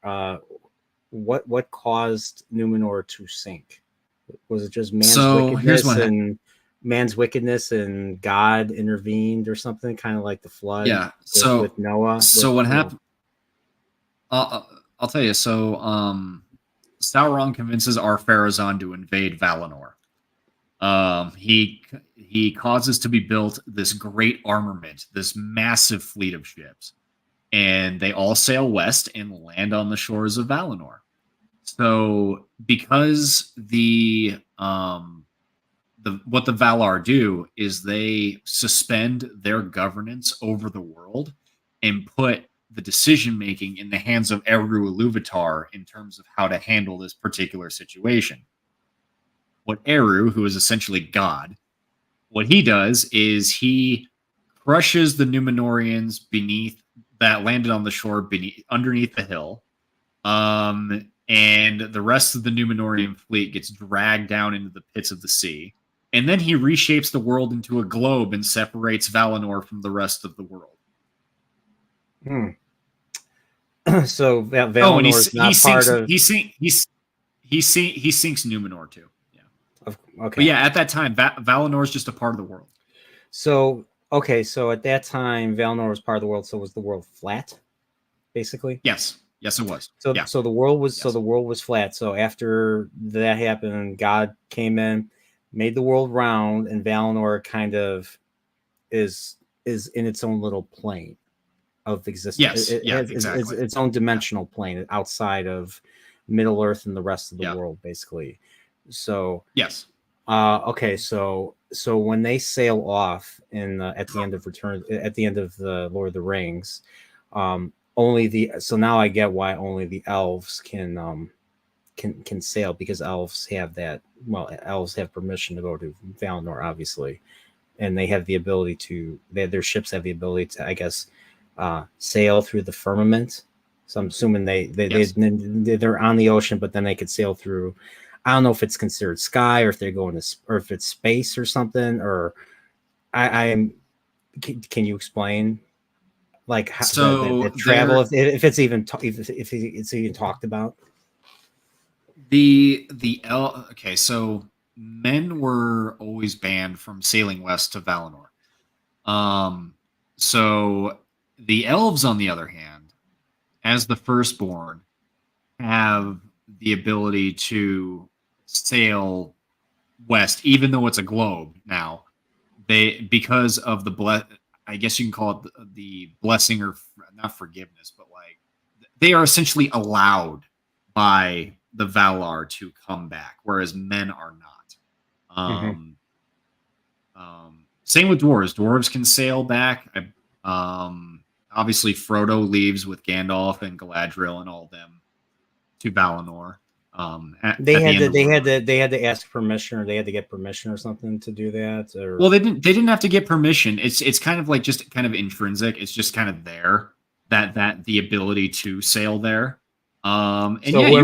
What caused Numenor to sink? Was it just man's wickedness and God intervened or something, kind of like the flood? Yeah. With Noah. What happened? I'll tell you. So, Sauron convinces Ar-Pharazôn to invade Valinor. He causes to be built this great armament, this massive fleet of ships, and they all sail west and land on the shores of Valinor. So, because what the Valar do is they suspend their governance over the world and put the decision making in the hands of Eru Ilúvatar in terms of how to handle this particular situation. What Eru, who is essentially God, what he does is he crushes the Númenóreans that landed on the shore underneath the hill, and the rest of the Númenórean fleet gets dragged down into the pits of the sea, and then he reshapes the world into a globe and separates Valinor from the rest of the world. So Valinor is not part of. He sinks Numenor too. Yeah. Okay. But yeah, at that time, Valinor is just a part of the world. So at that time, Valinor was part of the world. So was the world flat, basically? Yes, it was. So the world was flat. So after that happened, God came in, made the world round, and Valinor kind of is in its own little plane of existence. Yes, exactly. It's its own dimensional plane outside of Middle Earth and the rest of the world, basically. So yes. Okay. So when they sail off at the end of the Lord of the Rings, now I get why only the elves can sail, because elves have permission to go to Valinor, obviously, and they have the ability to. Their ships have the ability to, I guess, sail through the firmament. So I'm assuming they're on the ocean, but then they could sail through. I don't know if it's considered sky, or if they're going to, or if it's space or something. Or can you explain, like, how that travel, if it's even if it's even talked about? Okay, so men were always banned from sailing west to Valinor. So the elves, on the other hand, as the firstborn, have the ability to sail west, even though it's a globe now. Because of I guess you can call it the blessing, or not forgiveness, but like they are essentially allowed by the Valar to come back, whereas men are not. Same with dwarves. Dwarves can sail back. Obviously, Frodo leaves with Gandalf and Galadriel and all of them to Valinor. They had to ask permission, or they had to get permission or something to do that. Or... Well, they didn't have to get permission. It's kind of like just kind of intrinsic. It's just kind of there that the ability to sail there. And so yeah,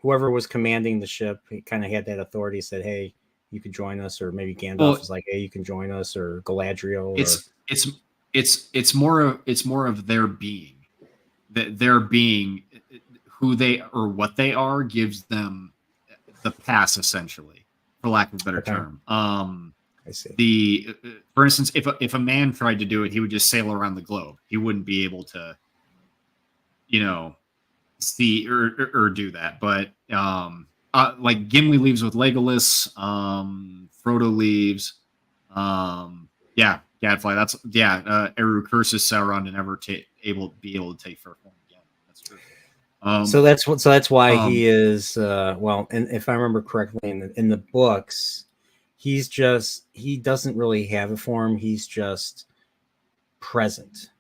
whoever was commanding the ship, he kind of had that authority. Said, "Hey, you could join us," or maybe Gandalf was like, "Hey, you can join us," or Galadriel. It's more of their being, that their being, who they or what they are, gives them the pass, essentially, for lack of a better term. I see. For instance, if a man tried to do it, he would just sail around the globe. He wouldn't be able to, see or do that. But like Gimli leaves with Legolas, Frodo leaves. Gadfly. Eru curses Sauron to never be able to take fair form again. That's true. So that's why he is and if I remember correctly in the books, he doesn't really have a form. He's just present.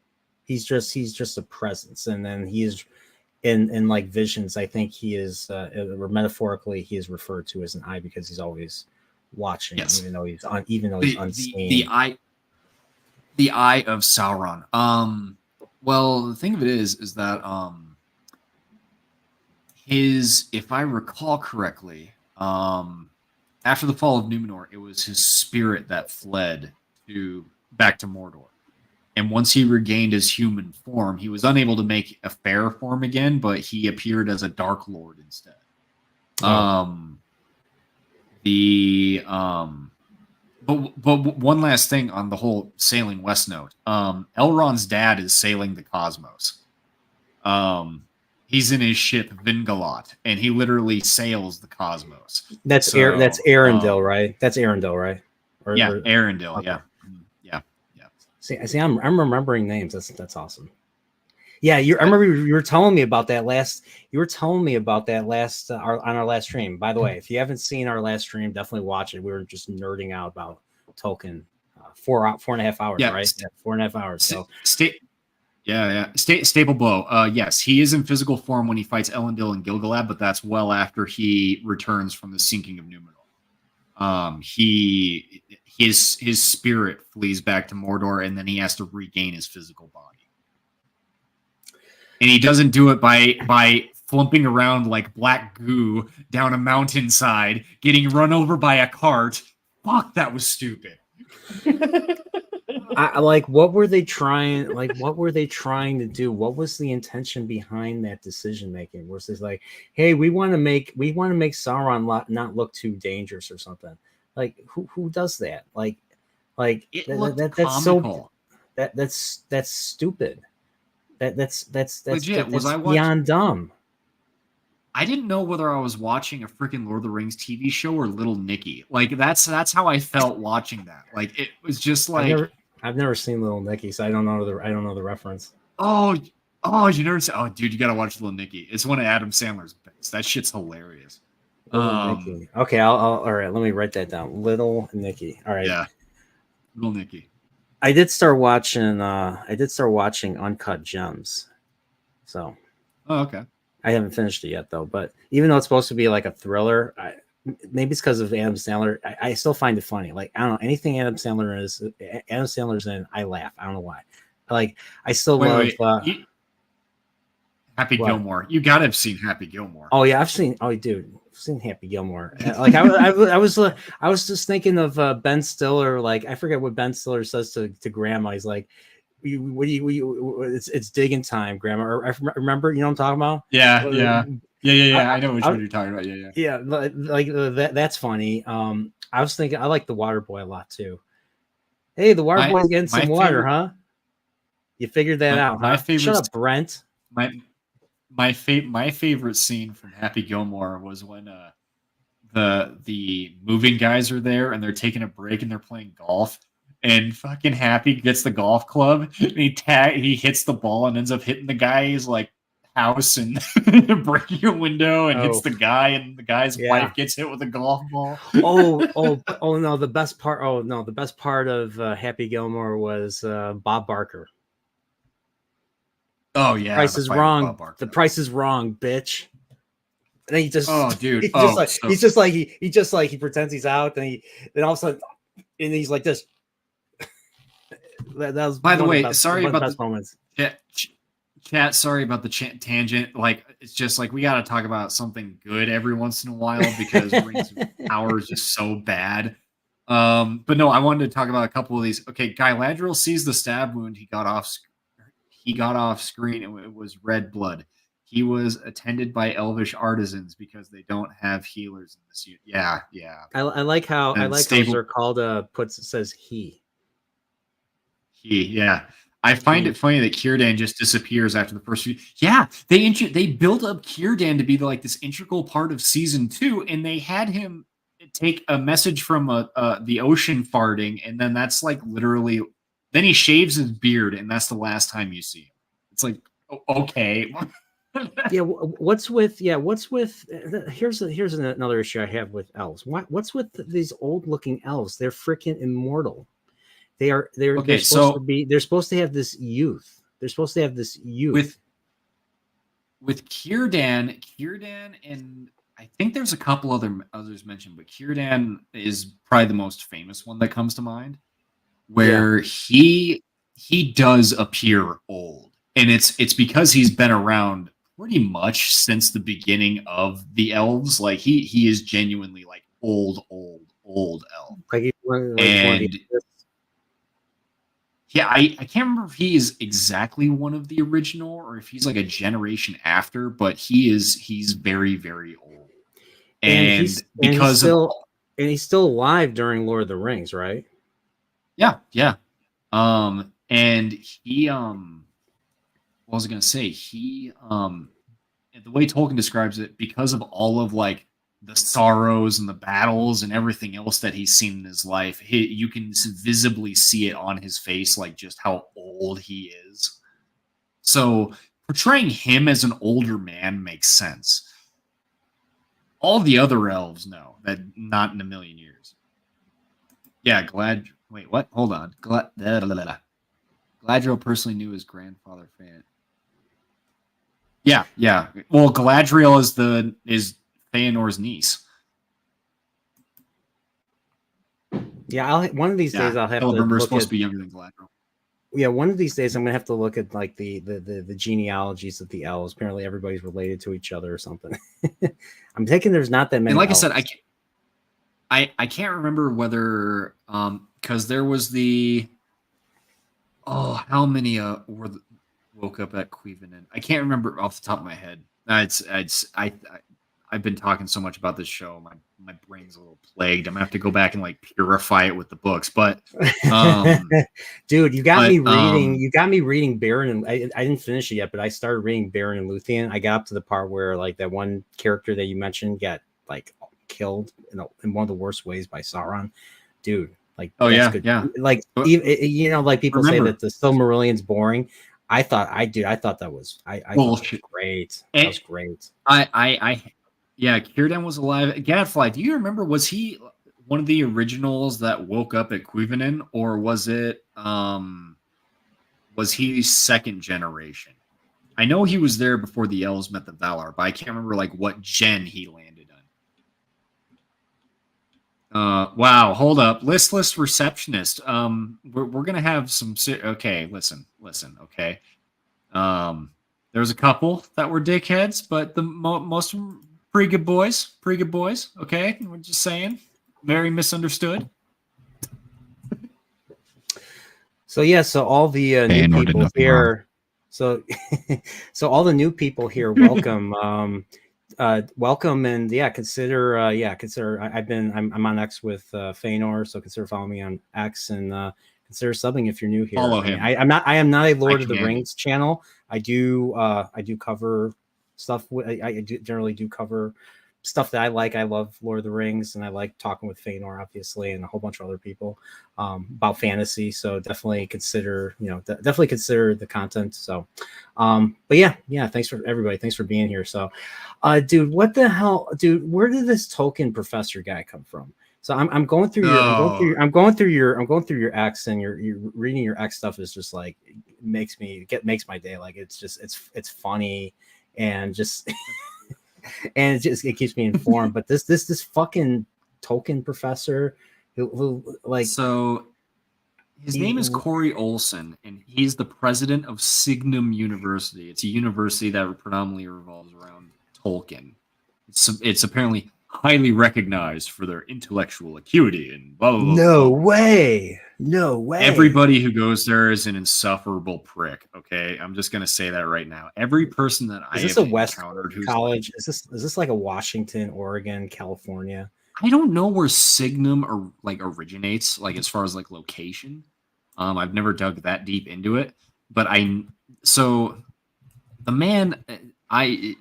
He's just a presence, and then he is in like visions. I think he is, or metaphorically, he is referred to as an eye because he's always watching, even though he's unseen. The eye of Sauron. Well, the thing of it is that if I recall correctly, after the fall of Numenor, it was his spirit that fled back to Mordor. And once he regained his human form, he was unable to make a fair form again, but he appeared as a Dark Lord instead. But one last thing on the whole sailing west note. Elrond's dad is sailing the cosmos. He's in his ship Vingalot, and he literally sails the cosmos. That's Arendelle, right? That's Arendelle, right? Arendelle. Okay. Yeah. See, I'm remembering names. That's awesome. Yeah, I remember you were telling me about that last. You were telling me about that last on our last stream. By the way, if you haven't seen our last stream, definitely watch it. We were just nerding out about Tolkien. 4.5 hours, right? 4.5 hours. So Stable blow. Yes, he is in physical form when he fights Elendil and Gilgalad, but that's well after he returns from the sinking of Numenor. His spirit flees back to Mordor, and then he has to regain his physical body. And he doesn't do it by flumping around like black goo down a mountainside, getting run over by a cart. Fuck, that was stupid. What were they trying? What were they trying to do? What was the intention behind that decision making? Was this like, hey, we want to make Sauron not look too dangerous or something? Like, who does that? That's so that's stupid. That's legit. That's beyond dumb. I didn't know whether I was watching a freaking Lord of the Rings TV show or Little Nicky. Like that's how I felt watching that. Like it was just like I've never seen Little Nicky, so I don't know the reference. Oh, you never said? Oh, dude, you gotta watch Little Nicky. It's one of Adam Sandler's best. That shit's hilarious. Little Nicky. Okay, I'll all right. Let me write that down. Little Nicky. All right. Yeah, Little Nicky. I did start watching Uncut Gems. So. Oh, okay. I haven't finished it yet though. But even though it's supposed to be like a thriller, maybe it's because of Adam Sandler. I still find it funny. Like I don't know, anything Adam Sandler's in, I laugh. I don't know why. Like I still love. Happy Gilmore. You gotta have seen Happy Gilmore. Oh yeah, I've seen Happy Gilmore. Like I was just thinking of Ben Stiller. Like I forget what Ben Stiller says to Grandma. He's like, it's digging time, Grandma. Or I remember, you know what I'm talking about? Yeah. I know which one you're talking about. Yeah. Like that's funny. I was thinking I like the Water Boy a lot too. Hey, the Water Boy's getting some water, huh? You figured that out, huh? Shut up, Brent. my favorite scene from Happy Gilmore was when the moving guys are there and they're taking a break and they're playing golf. And fucking Happy gets the golf club and he hits the ball and ends up hitting the guy's like house and breaking a window and hits the guy, and the guy's wife gets hit with a golf ball. Oh no, the best part. Oh no, the best part of Happy Gilmore was Bob Barker. Oh yeah, Price is wrong. The price is wrong, bitch. And then he just, dude, he pretends he's out, and then all of a sudden, and he's like this. that was. By the way, sorry about the moments. Chat, sorry about the tangent. Like, it's just like we got to talk about something good every once in a while because Rings of Power is just so bad. But no, I wanted to talk about a couple of these. Okay, Galadriel sees the stab wound he got off screen, and it was red blood. He was attended by Elvish artisans because they don't have healers in this unit. Yeah. I like how how they're called. Says he. Yeah. I find it funny that Kieran just disappears after the first few. Yeah, they built up Kieran to be like this integral part of season 2, and they had him take a message from the ocean farting, and then that's like literally. Then he shaves his beard, and that's the last time you see him. It's like, okay. What's with here's another issue I have with elves. What's with these old looking elves? They're freaking immortal. They're supposed to have this youth. They're supposed to have this youth. With Kieran, and I think there's a couple others mentioned, but Kieran is probably the most famous one that comes to mind, where he does appear old, and it's because he's been around pretty much since the beginning of the elves. Like he is genuinely like old elf. Yeah, I can't remember if he is exactly one of the original or if he's like a generation after, but he's very, very old. And he's still alive during Lord of the Rings, right? Yeah. And he what was I gonna say? He the way Tolkien describes it, because of all of like the sorrows and the battles and everything else that he's seen in his life, you can visibly see it on his face, like just how old he is. So portraying him as an older man makes sense. All the other elves know that not in a million years. Yeah, wait, what? Hold on. Galadriel personally knew his grandfather Fan. Yeah. Well, Galadriel is Feanor's niece. Yeah, one of these days I'll have to look supposed to be younger than Galadriel. Yeah, one of these days I'm gonna have to look at like the genealogies of the elves. Apparently, everybody's related to each other or something. I'm thinking there's not that many. And like elves. I said, I can't remember whether because there was how many woke up at Quevenin. I can't remember off the top of my head. I've been talking so much about this show, my brain's a little plagued. I'm gonna have to go back and like purify it with the books. But dude, you got me reading. You got me reading Baron, and I didn't finish it yet, but I started reading Baron and Luthien. I got up to the part where like that one character that you mentioned got like killed in one of the worst ways by Sauron, dude. Like, yeah. Like, even, like people say that the Silmarillion's boring. I thought that was great. That was great. Yeah, Kieran was alive. Gadfly, do you remember, was he one of the originals that woke up at Quevenin, or was he second generation? I know he was there before the elves met the Valar, but I can't remember like what gen he landed on. Wow, hold up. Listless receptionist. We're gonna have some okay, listen, okay. There's a couple that were dickheads, but the most of them pretty good boys. Okay, we're just saying, very misunderstood. So all the new people here. So all the new people here, welcome. Welcome, and consider. I'm on X with FEANOR, so consider following me on X, and consider subbing if you're new here. Follow him. I am not a Lord of the Rings channel. I do cover stuff. Generally do cover stuff that I like. I love Lord of the Rings, and I like talking with FEANOR, obviously, and a whole bunch of other people about fantasy. So definitely consider, definitely consider the content. So, but yeah. Thanks for everybody. Thanks for being here. So, dude, what the hell, dude? Where did this Tolkien professor guy come from? So I'm going through your I'm going through your X, and you're reading your X stuff is just like makes my day. Like it's funny and just and it keeps me informed. But this fucking Tolkien professor who like, so his name is Corey Olson, and he's the president of Signum University. It's a university that predominantly revolves around Tolkien. It's apparently highly recognized for their intellectual acuity and blah, blah, blah. No way. Everybody who goes there is an insufferable prick. Okay, I'm just gonna say that right now. Every person that I have encountered who's college, is this like a Washington, Oregon, California? I don't know where Signum originates, like as far as like location. I've never dug that deep into it, but the man I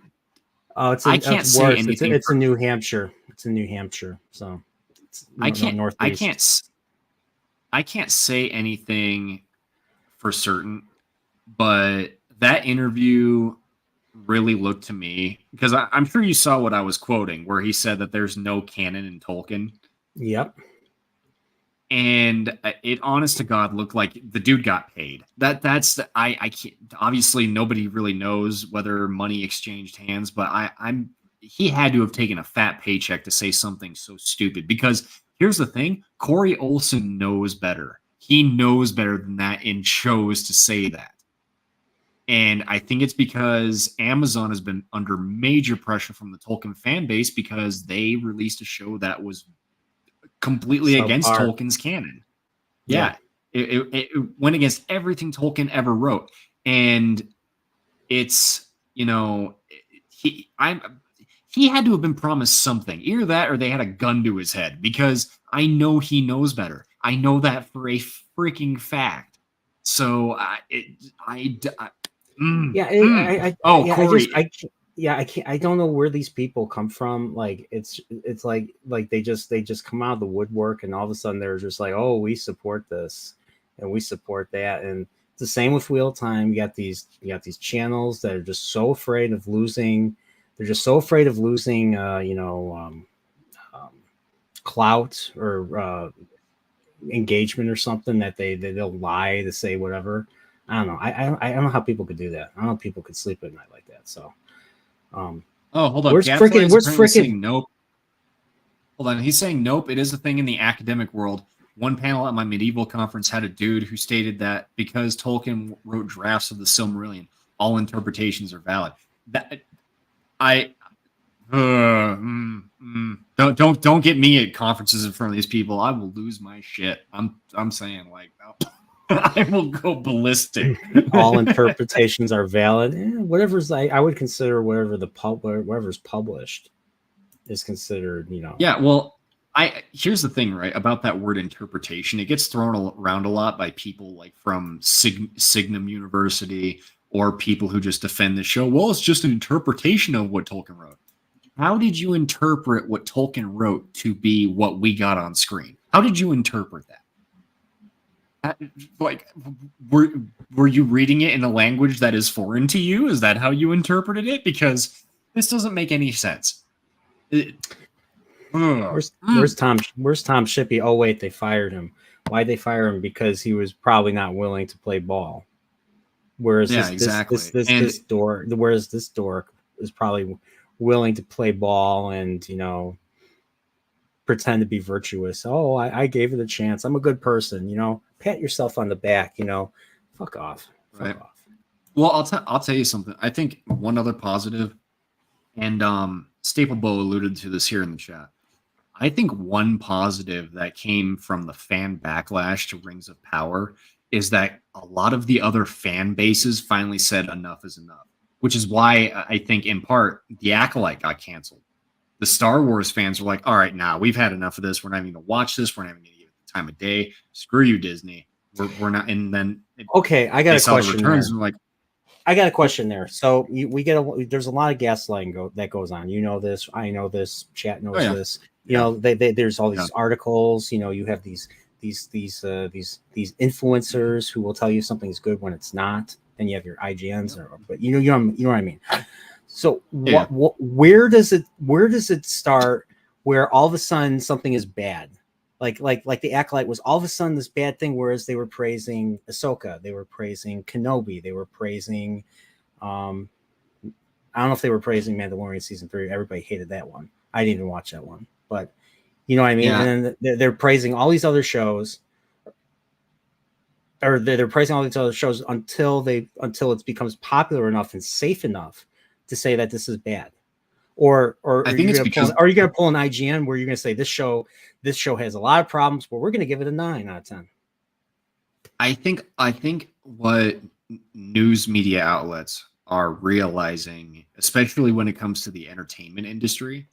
can't say anything. It's in New Hampshire. It's in New Hampshire. So I can't say anything for certain, but that interview really looked to me, because I'm sure you saw what I was quoting, where he said that there's no canon in Tolkien. Yep. And it, honest to God, looked like the dude got paid. I can't, obviously nobody really knows whether money exchanged hands, but he had to have taken a fat paycheck to say something so stupid, because here's the thing, Corey Olson knows better. He knows better than that and chose to say that. And I think it's because Amazon has been under major pressure from the Tolkien fan base, because they released a show that was completely against Tolkien's canon. Yeah. It went against everything Tolkien ever wrote. And it's, he had to have been promised something. Either that or they had a gun to his head, because I know he knows better. I know that for a freaking fact. So Corey. I don't know where these people come from. Like it's like they just come out of the woodwork, and all of a sudden they're just like, oh, we support this and we support that. And it's the same with Wheel Time. You got these channels that are just so afraid of losing. They're just so afraid of losing, clout or engagement or something, that they'll lie to say whatever. I don't know. I don't know how people could do that. I don't know how people could sleep at night like that. So. Hold on. Where's freaking nope? Hold on. He's saying nope. It is a thing in the academic world. One panel at my medieval conference had a dude who stated that because Tolkien wrote drafts of the Silmarillion, all interpretations are valid. Don't get me at conferences in front of these people. I will lose my shit. I'm saying, like, I will go ballistic. All interpretations are valid. Whatever's I would consider whatever's published is considered, Yeah, well, here's the thing, right, about that word interpretation. It gets thrown around a lot by people like from Signum University, or people who just defend the show. Well, it's just an interpretation of what Tolkien wrote. How did you interpret what Tolkien wrote to be what we got on screen? How did you interpret that? Like, were you reading it in a language that is foreign to you? Is that how you interpreted it? Because this doesn't make any sense. Where's Tom Shippey? Oh wait, they fired him. Why'd they fire him? Because he was probably not willing to play ball. Whereas this dork is probably willing to play ball and pretend to be virtuous. Oh, I gave it a chance. I'm a good person. Pat yourself on the back. Fuck off. Right. Fuck off. Well, I'll tell you something. I think one other positive, and Staplebo alluded to this here in the chat. I think one positive that came from the fan backlash to Rings of Power is that a lot of the other fan bases finally said enough is enough, which is why I think in part the Acolyte got canceled. The Star Wars fans were like, all right, we've had enough of this. We're not even going to watch this. We're not even going to give it the time of day. Screw you, Disney. We're not. And then okay, I got a question. Returns and like, I got a question there. So there's a lot of gaslighting that goes on. You know this. I know this. Chat knows this. You know, there's all these articles. You know, you have these influencers who will tell you something's good when it's not. Then you have your IGNs, but you know what I mean. So where does it start? Where all of a sudden something is bad? Like the Acolyte was all of a sudden this bad thing, whereas they were praising Ahsoka, they were praising Kenobi, they were praising I don't know if they were praising Mandalorian season 3. Everybody hated that one. I didn't even watch that one, but you know what I mean. Yeah. And then they're praising all these other shows, or they're praising all these other shows until it becomes popular enough and safe enough to say that this is bad. Or I think are you going to pull an IGN where you're going to say this show has a lot of problems, but we're going to give it a 9 out of 10? I think what news media outlets are realizing, especially when it comes to the entertainment industry,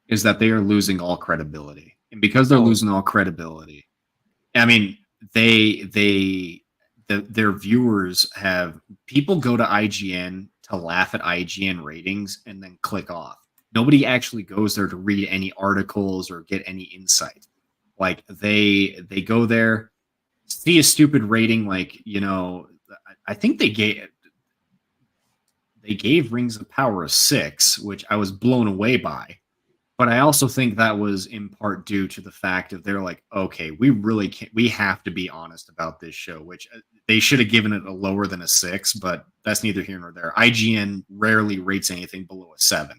is that they are losing all credibility. And because they're losing all credibility, I mean, their viewers have people go to IGN to laugh at IGN ratings and then click off. Nobody actually goes there to read any articles or get any insight. Like they go there, see a stupid rating, like, you know, I think they gave Rings of Power a 6, which I was blown away by. But I also think that was in part due to the fact of they're like, okay, we have to be honest about this show, which they should have given it a lower than a 6, but that's neither here nor there. IGN rarely rates anything below a 7.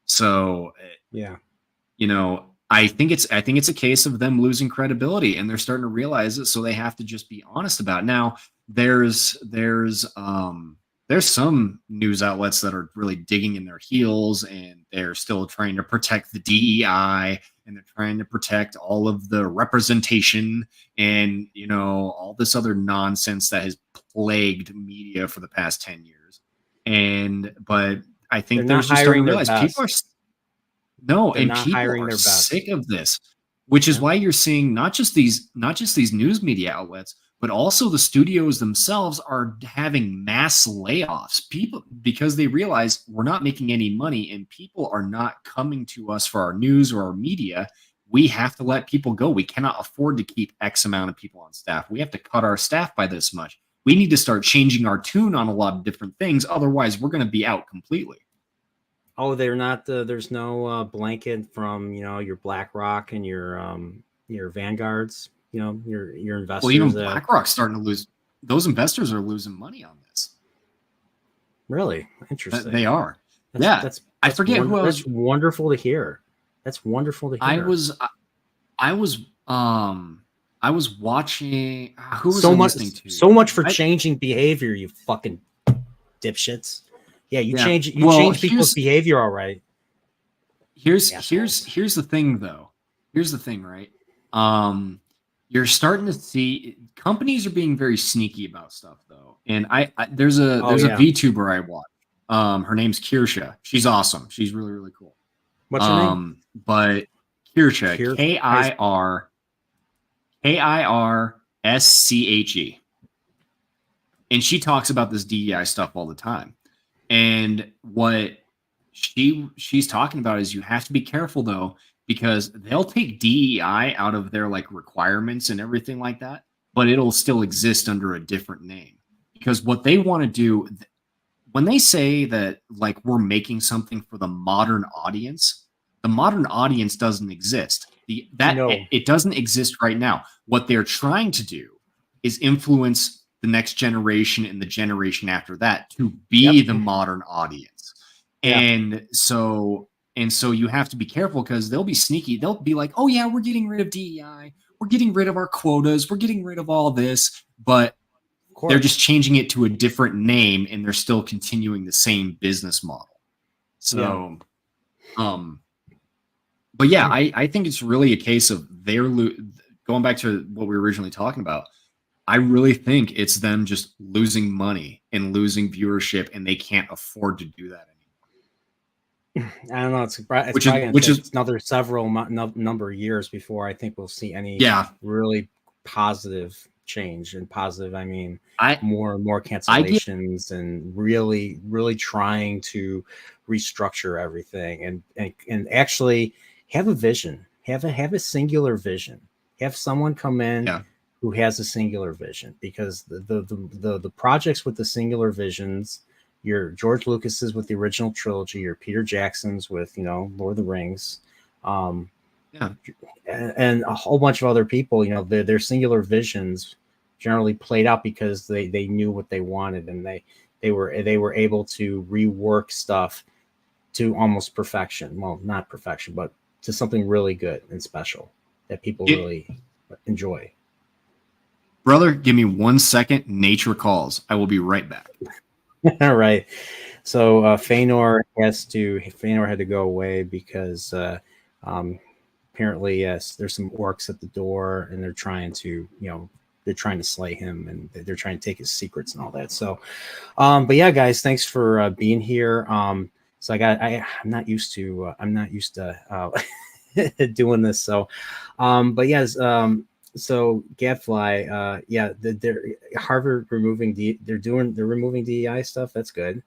So yeah, you know, I think it's a case of them losing credibility, and they're starting to realize it. So they have to just be honest about it. Now, there's some news outlets that are really digging in their heels, and they're still trying to protect the DEI, and they're trying to protect all of the representation and, you know, all this other nonsense that has plagued media for the past 10 years. But I think they're just starting to realize people are sick of this, which is why you're seeing not just these news media outlets, but also the studios themselves are having mass layoffs. People, because they realize we're not making any money and people are not coming to us for our news or our media. We have to let people go. We cannot afford to keep X amount of people on staff. We have to cut our staff by this much. We need to start changing our tune on a lot of different things. Otherwise, we're going to be out completely. Oh, they're not. There's no blanket from, you know, your BlackRock and your Vanguards. You know, your investors. Well, you know, BlackRock's starting to lose. Those investors are losing money on this. Really interesting. They are. That's I forget who else. That's wonderful to hear. That's wonderful to hear. I was watching. Who was listening to? So much for changing behavior, you fucking dipshits. Yeah, you change people's behavior, all right. Here's the thing, though. Here's the thing, right? You're starting to see companies are being very sneaky about stuff, though. And there's a VTuber I watch. Her name's Kirsha. She's awesome. She's really, really cool. What's her name? But Kirsha, KIRSCHE. And she talks about this DEI stuff all the time. And what she's talking about is you have to be careful, though, because they'll take DEI out of their like requirements and everything like that, but it'll still exist under a different name. Because what they want to do when they say that like we're making something for the modern audience doesn't exist. It doesn't exist right now. What they're trying to do is influence the next generation and the generation after that to be the modern audience. And so you have to be careful because they'll be sneaky. They'll be like, oh yeah, we're getting rid of DEI. We're getting rid of our quotas. We're getting rid of all this, but they're just changing it to a different name and they're still continuing the same business model. So, but yeah, I think it's really a case of going back to what we were originally talking about. I really think it's them just losing money and losing viewership, and they can't afford to do that anymore. I don't know. It's probably another several number of years before I think we'll see any really positive change and positive. I mean, I more and more cancellations and really, really trying to restructure everything and actually have a vision, have a singular vision, have someone come in yeah. who has a singular vision, because the projects with the singular visions, your George Lucas's with the original trilogy, your Peter Jackson's with, you know, Lord of the Rings, Yeah. and a whole bunch of other people, you know, their singular visions generally played out because they knew what they wanted, and they were able to rework stuff to almost perfection. Well, not perfection, but to something really good and special that people really enjoy. Brother, give me 1 second. Nature calls. I will be right back. All right. So FEANOR had to go away because apparently, yes, there's some orcs at the door, and they're trying to slay him, and they're trying to take his secrets and all that. So, but yeah, guys, thanks for being here. So I'm not used to doing this. So, but yes, so Gadfly, yeah, they're Harvard removing they're removing DEI stuff. That's good.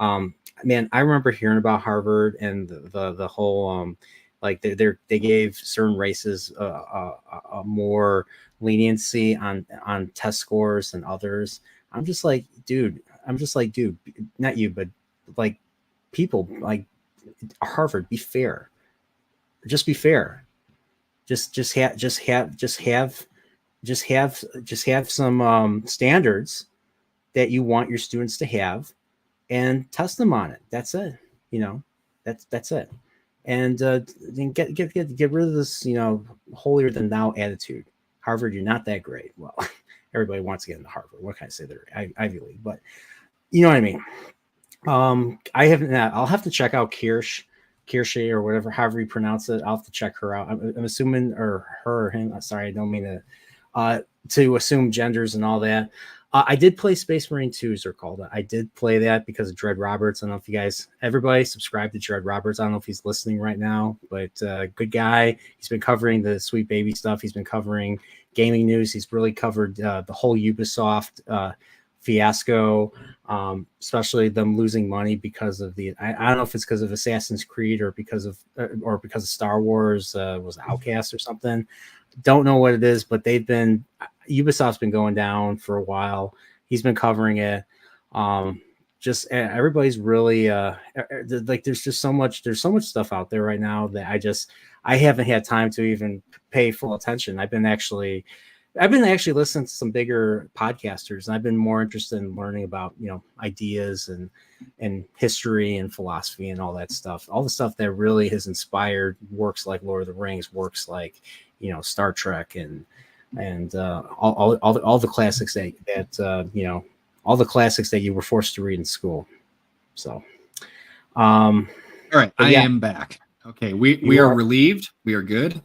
Man, I remember hearing about Harvard and the whole like they gave certain races a more leniency on test scores than others. I'm just like, dude, not you, but like people like Harvard, be fair. Just be fair. Just have some standards that you want your students to have, and test them on it. That's it. You know, that's it. And get rid of this, you know, holier than thou attitude. Harvard, you're not that great. Well, everybody wants to get into Harvard. What can I say? They're Ivy League, but you know what I mean. I haven't. I'll have to check out Kirsch or whatever, however you pronounce it. I'll have to check her out. I'm assuming, or her or him. Sorry, I don't mean to assume genders and all that. I did play Space Marine 2, as they're called. I did play that because of Dread Roberts. I don't know if you guys, everybody subscribe to Dread Roberts. I don't know if he's listening right now, but good guy. He's been covering the Sweet Baby stuff. He's been covering gaming news. He's really covered the whole Ubisoft fiasco, especially them losing money because of I don't know if it's because of Assassin's Creed or because of Star Wars was Outcast or something. Don't know what it is, but Ubisoft's been going down for a while. He's been covering it. Just everybody's really like there's so much stuff out there right now that I haven't had time to even pay full attention. I've been actually listening to some bigger podcasters, and I've been more interested in learning about, you know, ideas and history and philosophy and all that stuff. All the stuff that really has inspired works like Lord of the Rings, works like, you know, Star Trek and all the classics that you know, all the classics that you were forced to read in school. So, all right, I am back. Okay, we are relieved. We are good.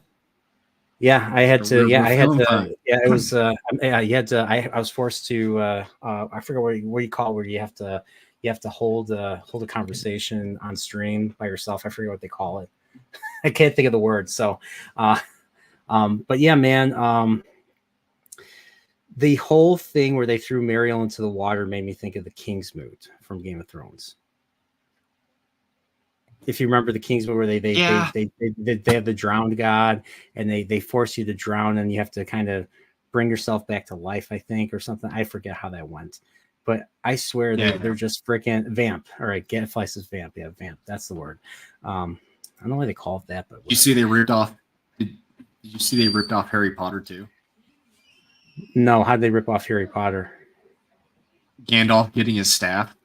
Yeah, I had to. Yeah, I had to. Fine. Yeah, it was. Yeah, you had to. I was forced to. I forget what you call it, where you have to hold a conversation on stream by yourself. I forget what they call it. I can't think of the word. So, but yeah, man. The whole thing where they threw Mariel into the water made me think of the Kingsmoot from Game of Thrones. If you remember the Kingsmoot, where they have the drowned god, and they force you to drown, and you have to kind of bring yourself back to life, I think, or something. I forget how that went, but I swear they're just freaking vamp. All right, Gadfly says vamp. Yeah, vamp. That's the word. I don't know why they call it that, but you see they ripped off. Did you see they ripped off Harry Potter too? No, how'd they rip off Harry Potter? Gandalf getting his staff.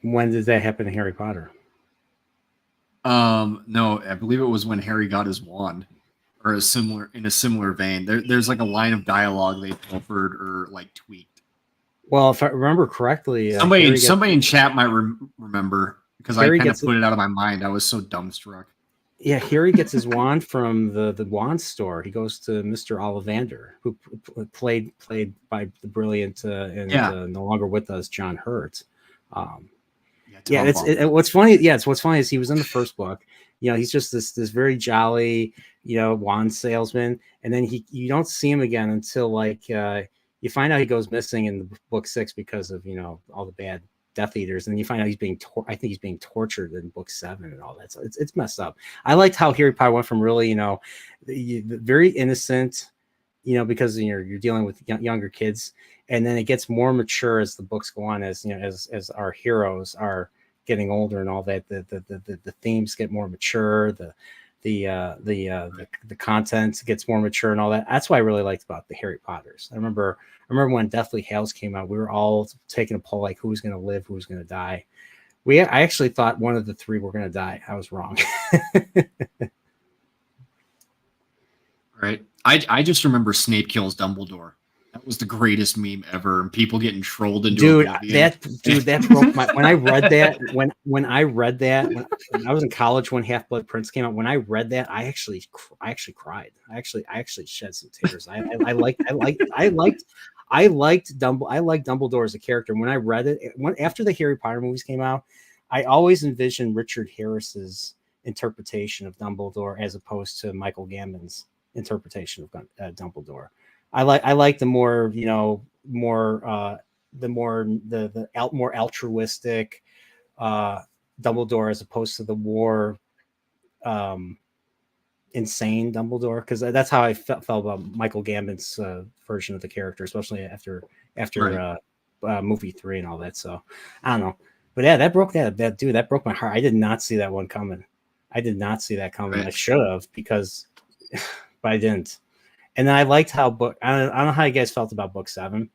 When did that happen to Harry Potter? No, I believe it was when Harry got his wand, or in a similar vein. There's like a line of dialogue they pilfered or like tweaked. Well, if I remember correctly, somebody in chat might remember, because I kind of put it out of my mind. I was so dumbstruck. Yeah, Harry gets his wand from the wand store. He goes to Mr. Ollivander, who played by the brilliant and no longer with us John Hurt. What's funny. Yeah, it's what's funny is he was in the first book. You know, he's just this very jolly, wand salesman, and then you don't see him again until like you find out he goes missing in book 6 because of all the bad Death Eaters, and you find out I think he's being tortured in book 7 and all that. So it's messed up. I liked how Harry Potter went from really very innocent, because you're dealing with younger kids, and then it gets more mature as the books go on, as as our heroes are getting older and all that. The themes get more mature, the content gets more mature and all that. That's what I really liked about the Harry Potters. I remember when Deathly Hallows came out, we were all taking a poll like who's going to live, who's going to die. I actually thought one of the 3 were going to die. I was wrong. Right. I just remember Snape kills Dumbledore. That was the greatest meme ever, and people getting trolled into oblivion. That broke my. When I read that, when I read that, when I was in college, when Half-Blood Prince came out, when I read that, I actually cried. I actually shed some tears. I liked Dumbledore as a character. When I read it, after the Harry Potter movies came out, I always envisioned Richard Harris's interpretation of Dumbledore as opposed to Michael Gambon's interpretation of Dumbledore. I like the more more altruistic Dumbledore as opposed to the more insane Dumbledore, because that's how I felt about Michael Gambon's version of the character, especially after movie 3 and all that. So I don't know, but yeah, that broke my heart. I did not see that one coming. I did not see that coming. Right. I should have, but I didn't. And then I liked how I don't know how you guys felt about book 7.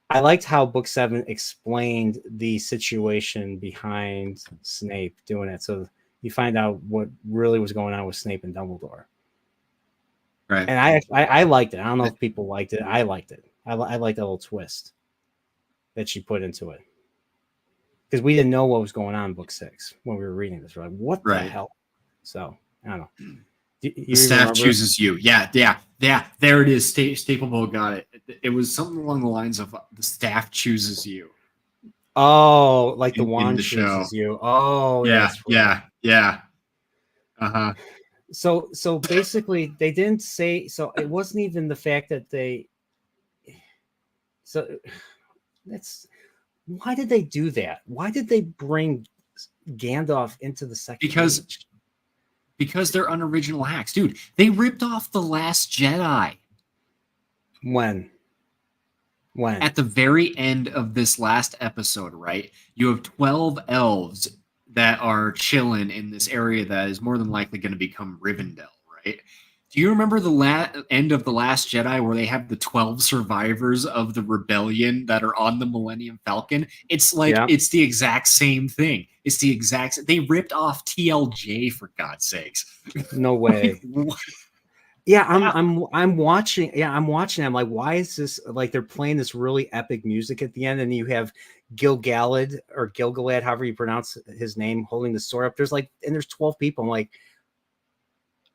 I liked how book 7 explained the situation behind Snape doing it. So you find out what really was going on with Snape and Dumbledore. Right. And I liked it. I don't know if people liked it. I liked it. I liked that little twist that she put into it. Because we didn't know what was going on in book 6 when we were reading this. We're like, what the hell? So I don't know. The staff chooses you. Yeah. There it is. Staple Bowl got it. It was something along the lines of the staff chooses you. Oh, like the wand chooses you. Oh, yeah. Uh-huh. So basically, they didn't say. So it wasn't even the fact that they. So that's why did they do that? Why did they bring Gandalf into the second? Because they're unoriginal hacks. Dude, they ripped off The Last Jedi. When? At the very end of this last episode, right? You have 12 elves that are chilling in this area that is more than likely going to become Rivendell, right? Do you remember the end of The Last Jedi where they have the 12 survivors of the rebellion that are on the Millennium Falcon? It's like, It's the exact same thing. It's the exact. They ripped off TLJ, for God's sakes. No way. I'm watching. Yeah, I'm watching. I'm like, why is this? Like, they're playing this really epic music at the end, and you have Gil-galad or Gil-galad, however you pronounce his name, holding the sword up. There's 12 people. I'm like,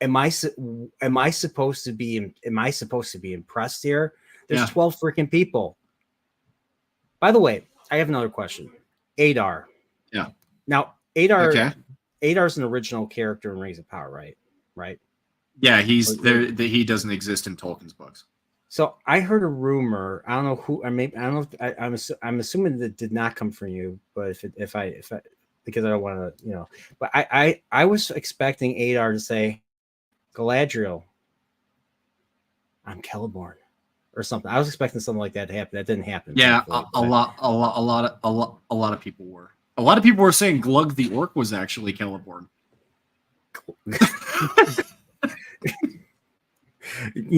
am I supposed to be impressed here? There's 12 freaking people. By the way, I have another question. Adar. Yeah. Now, Adar's an original character in Rings of Power, right? Yeah, he's there. He doesn't exist in Tolkien's books. So I heard a rumor. I don't know who. I don't know. I'm assuming that did not come from you, but if I because I don't want to, But I was expecting Adar to say, Galadriel, I'm Celeborn, or something. I was expecting something like that to happen. That didn't happen. Yeah, a lot of people were. A lot of people were saying Glug the Orc was actually Celeborn.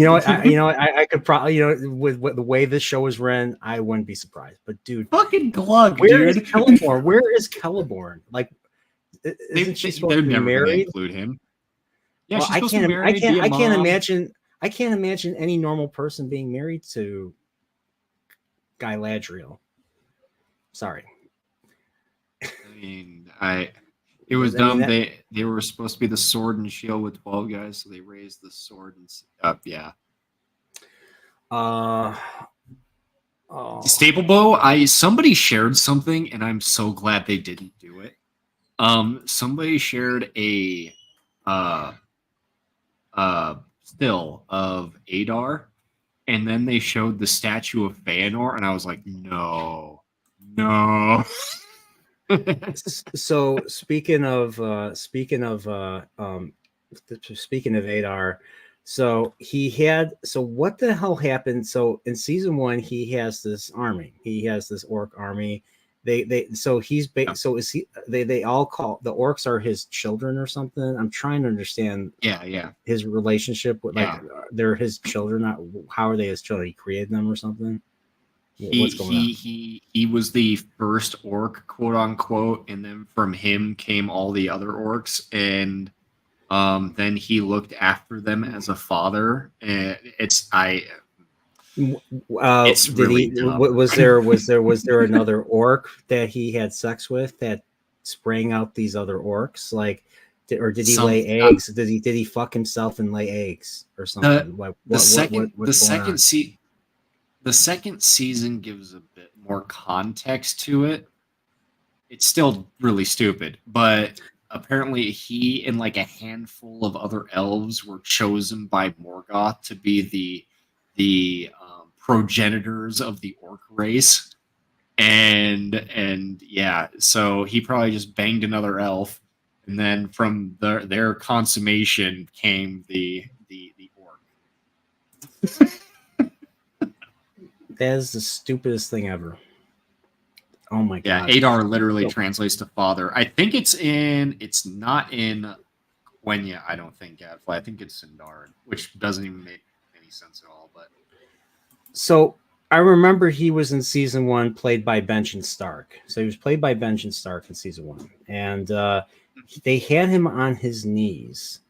I could probably, with the way this show is ran, I wouldn't be surprised. But dude, fucking Glug, where is Celeborn? Where is Celeborn? Like, isn't she supposed to be married? Include him. Yeah, well, I can't imagine any normal person being married to Galadriel. Sorry. I mean, it was dumb. They were supposed to be the sword and shield with 12 guys, so they raised the sword and up. Yeah. Staple bow. Somebody shared something, and I'm so glad they didn't do it. Somebody shared a still of Adar, and then they showed the statue of Feanor, and I was like, no. So speaking of Adar, so what the hell happened? So in season 1, he has this army. He has this orc army. So they all call the orcs are his children or something. I'm trying to understand. Yeah. His relationship with they're his children. How are they his children? He created them or something. What's going on? He was the first orc, quote unquote, and then from him came all the other orcs, and then he looked after them as a father. And it's really dumb. Was there another orc that he had sex with that sprang out these other orcs? Like, or did he lay eggs? Did he fuck himself and lay eggs or something? The second season gives a bit more context to it. It's still really stupid, but apparently he and like a handful of other elves were chosen by Morgoth to be the progenitors of the orc race, and yeah, so he probably just banged another elf, and then from their consummation came the orc. That is the stupidest thing ever. Oh my god. Yeah, Adar literally translates to father. I think it's not in Quenya, I don't think, Gadfly. I think it's Sindarin, which doesn't even make any sense at all. But so I remember he was in season 1 played by Benjen Stark. So he was played by Benjen Stark in season 1. And they had him on his knees.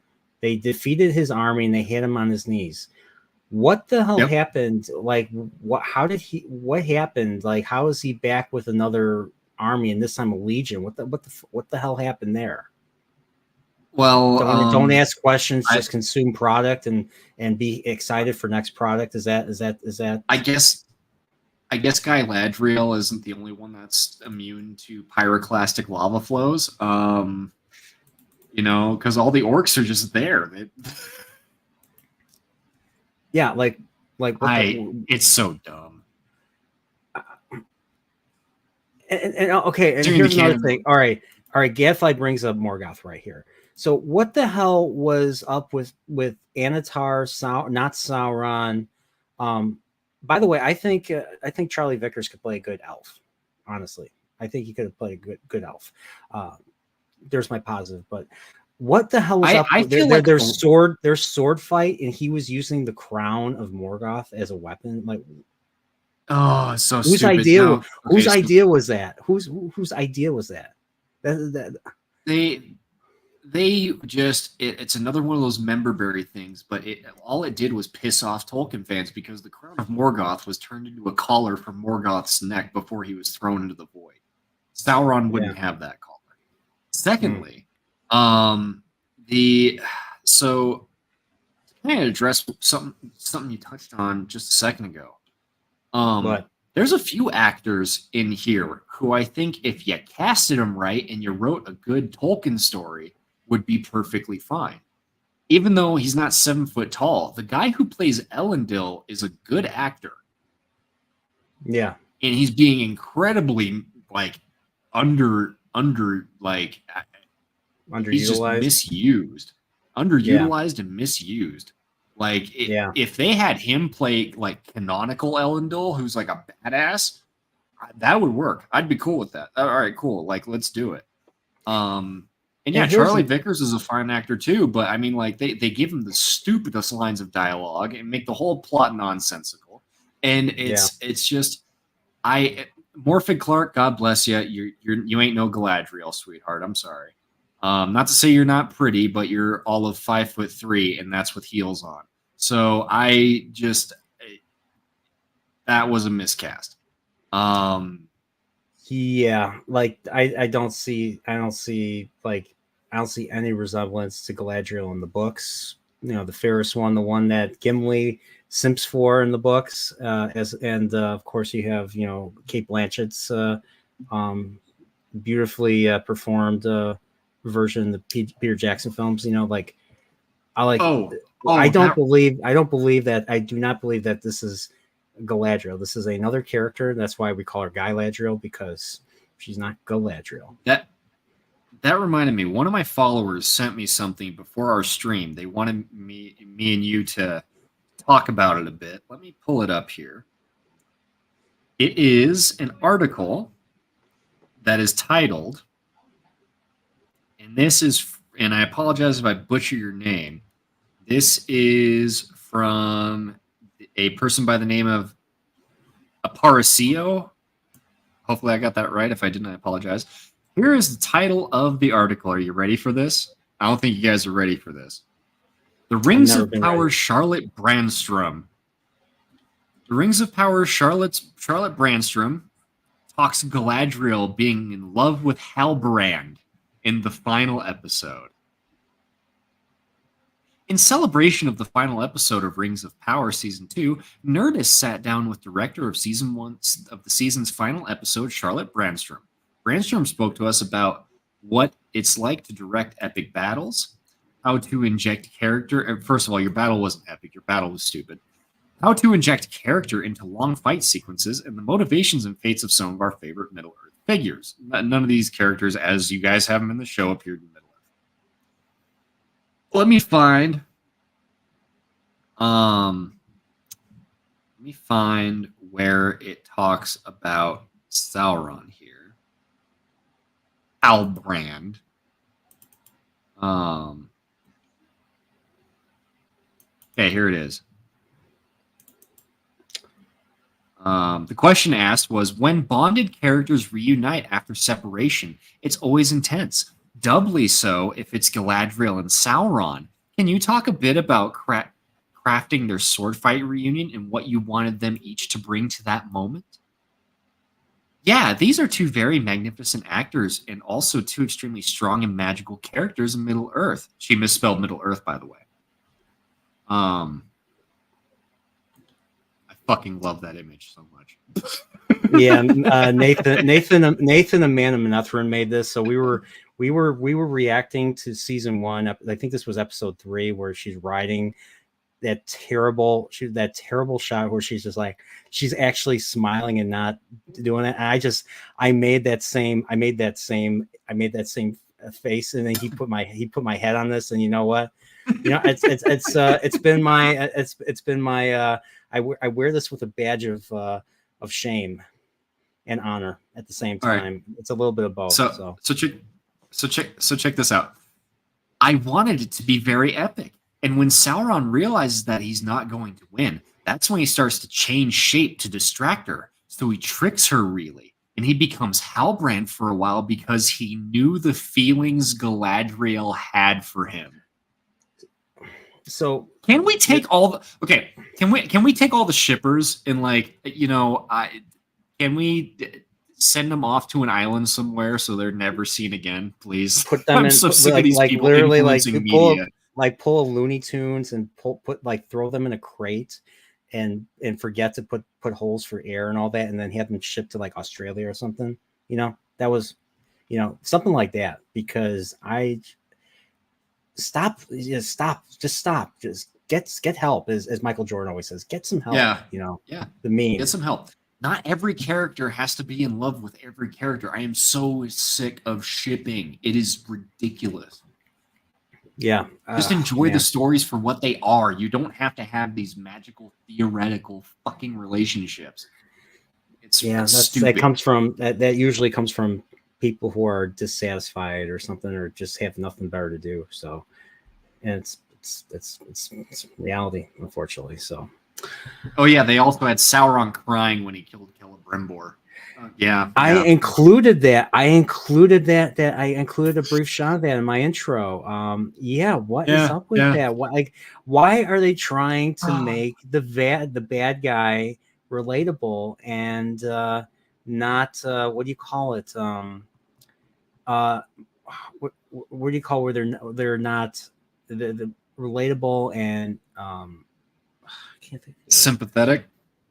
They defeated his army and they had him on his knees. What the hell happened? Like, what happened? Like, how is he back with another army and this time a legion? What the hell happened there? Well, don't ask questions, just consume product and be excited for next product. Is that? I guess Galadriel isn't the only one that's immune to pyroclastic lava flows. Because all the orcs are just there. Yeah, like it's so dumb. And okay, and here's another thing. All right. Gadfly brings up Morgoth right here. So what the hell was up with Anatar, not Sauron? By the way, I think Charlie Vickers could play a good elf. Honestly, I think he could have played a good elf. There's my positive, but. What the hell was up? Their sword fight, and he was using the crown of Morgoth as a weapon. Like, so whose stupid. idea? Whose idea was that? Whose idea was that? They just it's another one of those memberberry things, but all it did was piss off Tolkien fans because the crown of Morgoth was turned into a collar for Morgoth's neck before he was thrown into the void. Sauron wouldn't have that collar. Secondly. So kind of address something you touched on just a second ago. There's a few actors in here who I think if you casted them right and you wrote a good Tolkien story would be perfectly fine. Even though he's not 7 foot tall, the guy who plays Elendil is a good actor. Yeah. And he's being incredibly underutilized. He's just misused, underutilized, and misused. If they had him play canonical Elendil, who's like a badass, that would work. I'd be cool with that. All right, cool. Let's do it. Charlie Vickers is a fine actor too, but I mean, they give him the stupidest lines of dialogue and make the whole plot nonsensical. And it's just Morfydd Clark, God bless you. You ain't no Galadriel, sweetheart. I'm sorry. Not to say you're not pretty, but you're all of 5'3", and that's with heels on. So that was a miscast. I don't see any resemblance to Galadriel in the books. The fairest one, the one that Gimli simps for in the books, of course you have Cate Blanchett's beautifully performed version of the Peter Jackson films. Oh, I don't believe that. I do not believe that this is Galadriel. This is another character. That's why we call her Galadriel, because she's not Galadriel. That reminded me. One of my followers sent me something before our stream. They wanted me and you to talk about it a bit. Let me pull it up here. It is an article that is titled, and this is, and I apologize if I butcher your name. This is from a person by the name of Aparicio. Hopefully I got that right. If I didn't, I apologize. Here is the title of the article. Are you ready for this? I don't think you guys are ready for this. The Rings of Power, ready. Charlotte Brandstrom. The Rings of Power, Charlotte Brandstrom talks Galadriel being in love with Halbrand in the final episode. In celebration of the final episode of Rings of Power Season 2, Nerdist sat down with director of Season 1 of the season's final episode, Charlotte Brandstrom. Brandstrom spoke to us about what it's like to direct epic battles, how to inject character. First of all, your battle wasn't epic. Your battle was stupid. How to inject character into long fight sequences, and the motivations and fates of some of our favorite Middle-earth figures. None of these characters, as you guys have them in the show, appeared in Middle-earth. Let me find where it talks about Sauron here. Halbrand. Okay, here it is. The question asked was, when bonded characters reunite after separation, it's always intense. Doubly so if it's Galadriel and Sauron. Can you talk a bit about crafting their sword fight reunion and what you wanted them each to bring to that moment? Yeah, these are two very magnificent actors and also two extremely strong and magical characters in Middle-earth. She misspelled Middle-earth, by the way. I fucking love that image so much. Yeah, Nathan, a man of Manethrin made this. So we were reacting to season 1. I think this was episode 3, where she's riding that terrible shot where she's just like, she's actually smiling and not doing it. And I made that same face, and then he put my head on this. And you know what? You know, it's been my I wear this with a badge of shame and honor at the same time. Right. It's a little bit of both. So check this out. I wanted it to be very epic. And when Sauron realizes that he's not going to win, that's when he starts to change shape to distract her. So he tricks her, really. And he becomes Halbrand for a while because he knew the feelings Galadriel had for him. So can we take all the Can we take all the shippers and, like, you know, can we send them off to an island somewhere so they're never seen again, please? Put them I'm so sick of these people influencing media. Pull a Looney Tunes and throw them in a crate and forget to put holes for air and all that, and then have them shipped to like Australia or something. You know, that was, you know, something like that. Because stop, just get help, as Michael Jordan always says, get some help. Yeah, you know, yeah, the meme. Get some help. Not every character has to be in love with every character. I am so sick of shipping. It is ridiculous. Yeah. Just enjoy the stories for what they are. You don't have to have these magical, theoretical fucking relationships. Stupid. That usually comes from people who are dissatisfied or something, or just have nothing better to do. So, and it's reality, unfortunately. So. Oh yeah, they also had Sauron crying when he killed Celebrimbor. Yeah, I included that. I included a brief shot of that in my intro. What is up with that? Why are they trying to make the bad guy relatable and not what do you call it? What do you call where they're not the relatable and I can't think.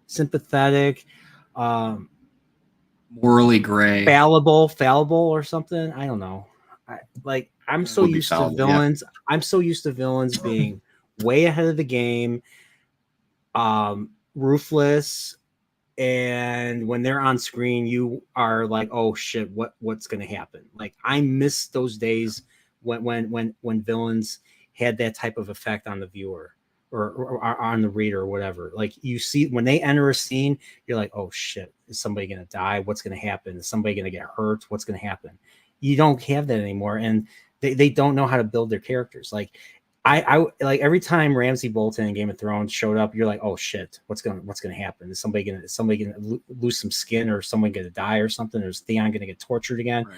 Sympathetic. Morally gray, fallible or something. I don't know. I'm so used to villains. Yeah. I'm so used to villains being way ahead of the game, ruthless, and when they're on screen, you are like, oh shit, what's gonna happen? Like I miss those days when villains had that type of effect on the viewer or on the reader or whatever. Like you see when they enter a scene, you're like, oh shit, is somebody gonna die? What's gonna happen? Is somebody gonna get hurt? What's gonna happen? You don't have that anymore, and they don't know how to build their characters. Like I like every time Ramsay Bolton in Game of Thrones showed up, you're like, oh shit, what's gonna happen? Is somebody gonna lose some skin, or someone gonna die or something? Or is Theon gonna get tortured again? Right.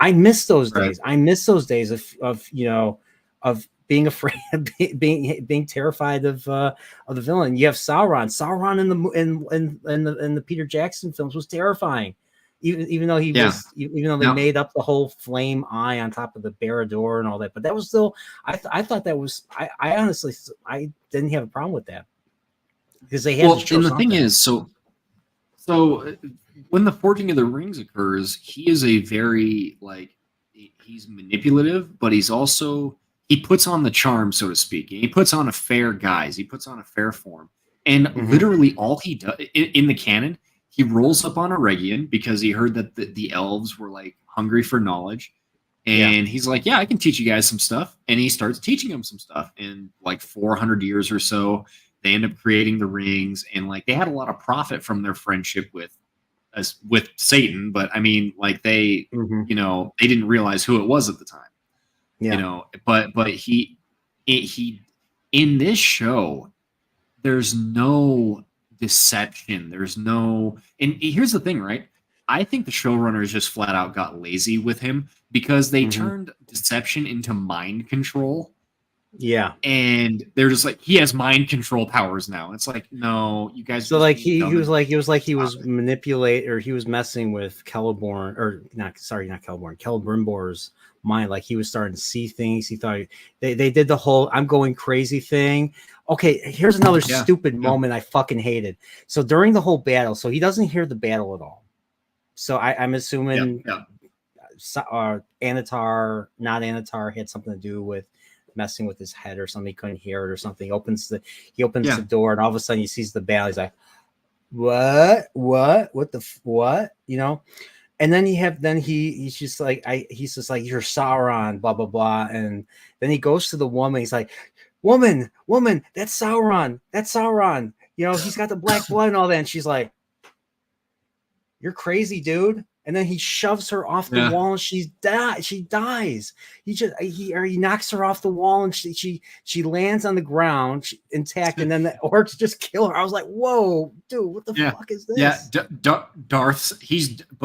I miss those days. I miss those days of being afraid, being terrified of the villain. You have Sauron. Sauron in the Peter Jackson films was terrifying. Even though he was, even though they made up the whole flame eye on top of the Barad-dûr and all that, but that was still, I thought that was, I honestly, I didn't have a problem with that because they had to show and the something. thing is, so when the Forging of the Rings occurs, he is a very like he's manipulative, but he's also he puts on the charm, so to speak. He puts on a fair guise. He puts on a fair form, and literally all he does in the canon. He rolls up on Eregion because he heard that the elves were like hungry for knowledge. And he's like, yeah, I can teach you guys some stuff. And he starts teaching them some stuff. In like 400 years or so, they end up creating the rings. And like they had a lot of profit from their friendship with Satan. But I mean, like they, you know, they didn't realize who it was at the time. You know, but he in this show, there's no deception. There's no, and here's the thing, right? I think the showrunners just flat out got lazy with him because they turned deception into mind control. Yeah. And they're just like, he has mind control powers now. It's like, no, you guys. So like he was manipulate, or he was messing with Celebrimbor's mind. Like he was starting to see things. He thought they did the whole I'm going crazy thing. Okay, here's another stupid moment I fucking hated. So during the whole battle, so he doesn't hear the battle at all. So I'm assuming Anatar, not Anatar, had something to do with messing with his head or something. He couldn't hear it or something. He opens the door, and all of a sudden he sees the battle. He's like, what, you know? And then he's just like, he's just like, you're Sauron, blah, blah, blah. And then he goes to the woman. He's like, woman, that's Sauron. You know, he's got the black blood and all that. And she's like, you're crazy, dude. And then he shoves her off the wall, and she dies. He knocks her off the wall, and she lands on the ground intact. And then the orcs just kill her. I was like, whoa, dude, what the fuck is this? Yeah,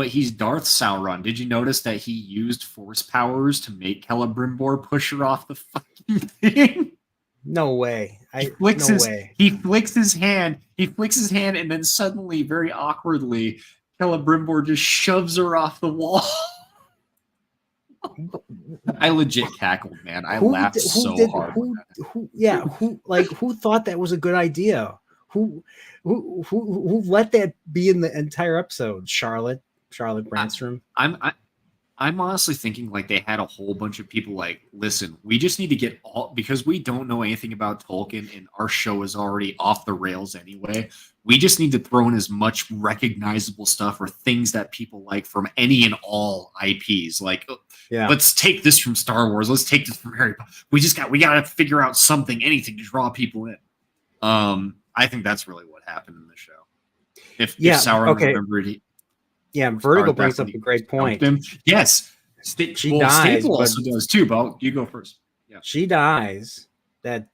he's Darth Sauron. Did you notice that he used force powers to make Celebrimbor push her off the fucking thing? No way. He flicks his hand, and then suddenly, very awkwardly, Celebrimbor just shoves her off the wall. I legit cackled, man. I laughed so hard. Who thought that was a good idea? Who let that be in the entire episode? Charlotte Branstrom. I'm honestly thinking like they had a whole bunch of people like, listen, we just need to get all, because we don't know anything about Tolkien and our show is already off the rails anyway. We just need to throw in as much recognizable stuff or things that people like from any and all IPs. Like, let's take this from Star Wars. Let's take this from Harry Potter. We got to figure out something, anything to draw people in. I think that's really what happened in the show. If Sauron remembered, Vertigo brings up a great point. Yes, she dies. Staple also does too. But you go first. Yeah, she dies. That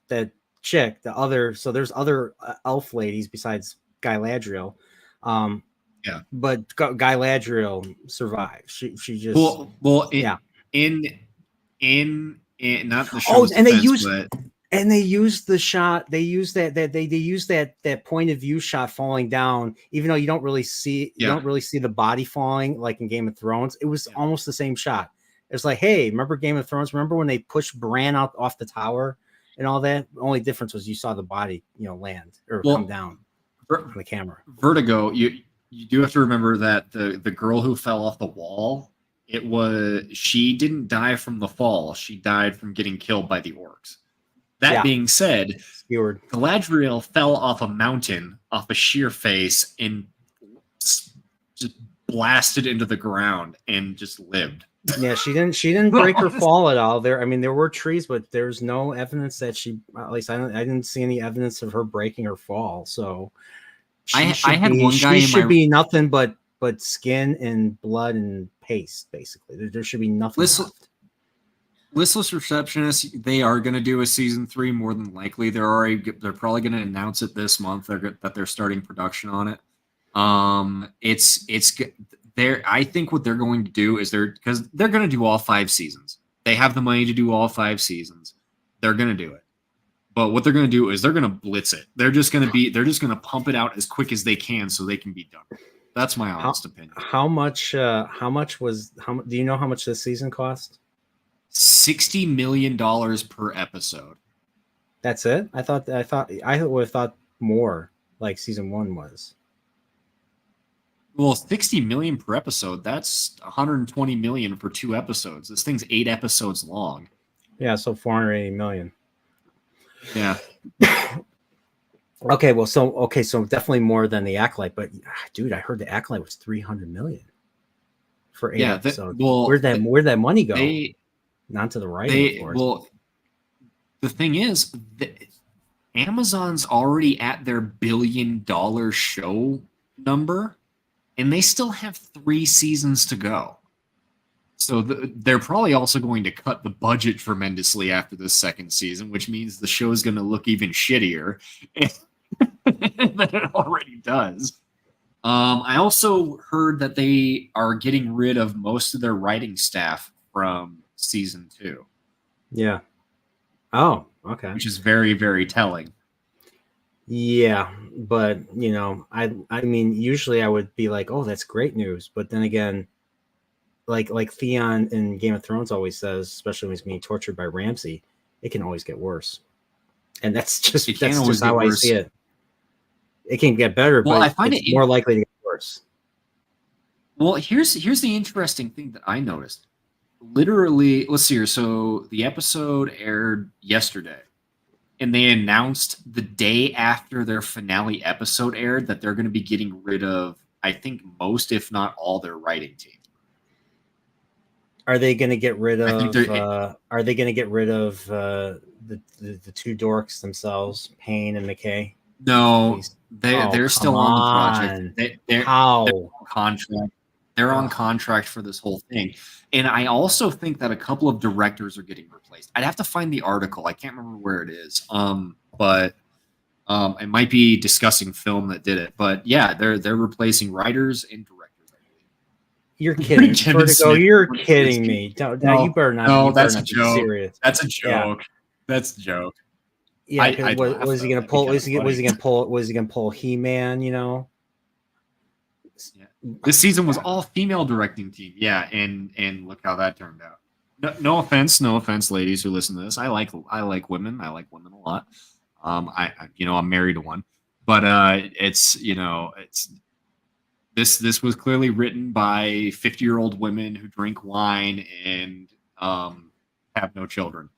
chick, the other. So there's other elf ladies besides Galadriel. But Galadriel survives. She just in not the show. And they use the shot. They use that point of view shot falling down, even though you don't really see the body falling like in Game of Thrones. It was almost the same shot. It's like, hey, remember Game of Thrones? Remember when they pushed Bran out off the tower and all that? The only difference was you saw the body, land or come down from the camera. Vertigo. You do have to remember that the girl who fell off the wall, she didn't die from the fall. She died from getting killed by the orcs. That being said, skewered. Galadriel fell off a mountain, off a sheer face, and just blasted into the ground and just lived. Yeah, she didn't break her fall at all. There were trees, but there's no evidence that she, at least I didn't see any evidence of her breaking her fall. So I had one guy should be nothing but skin and blood and paste, basically. There should be nothing left. Listless Receptionists, they are going to do a season 3 more than likely. They're probably going to announce it this month that they're starting production on it. I think what they're going to do is because they're going to do all 5 seasons. They have the money to do all 5 seasons. They're going to do it. But what they're going to do is they're going to blitz it. They're just going to pump it out as quick as they can so they can be done. That's my honest opinion. Do you know how much this season cost? $60 million per episode. That's it? I would have thought more, like season 1 was. Well, 60 million per episode, that's 120 million for 2 episodes. This thing's 8 episodes long. Yeah, so 480 million. Yeah. Okay, so definitely more than the Acolyte, but dude, I heard the Acolyte was 300 million for 8 episodes. Where'd that money go? Not to the writing. Well, the thing is, Amazon's already at their $1 billion show number, and they still have 3 seasons to go. So they're probably also going to cut the budget tremendously after the 2nd season, which means the show is going to look even shittier than it already does. I also heard that they are getting rid of most of their writing staff from season 2. Yeah. Oh, okay. Which is very, very telling. Yeah, but I mean, usually I would be like, "Oh, that's great news," but then again, like Theon in Game of Thrones always says, especially when he's being tortured by Ramsay, it can always get worse, and that's just how I see it. It can get better, but I find it's more likely to get worse. Well, here's the interesting thing that I noticed. Literally, let's see here. So the episode aired yesterday, and they announced the day after their finale episode aired that they're going to be getting rid of, I think, most, if not all, their writing team. Are they going to get rid of? Are they going to get rid of the 2 dorks themselves, Payne and McKay? No, they're still on the project. They're on contract. They're on contract for this whole thing. And I also think that a couple of directors are getting replaced. I'd have to find the article. I can't remember where it is. But it might be Discussing Film that did it. But yeah, they're replacing writers and directors. You're kidding, Vertigo. You're kidding me. You better not. No, that's a joke. Serious. That's a joke. Yeah. That's a joke. Yeah, was he going to pull? Was he going to pull He-Man? Yeah. This season was all female directing team. Yeah, and look how that turned out. No offense, ladies who listen to this. I like women. I like women a lot. I'm married to one, but this was clearly written by 50-year-old women who drink wine and have no children.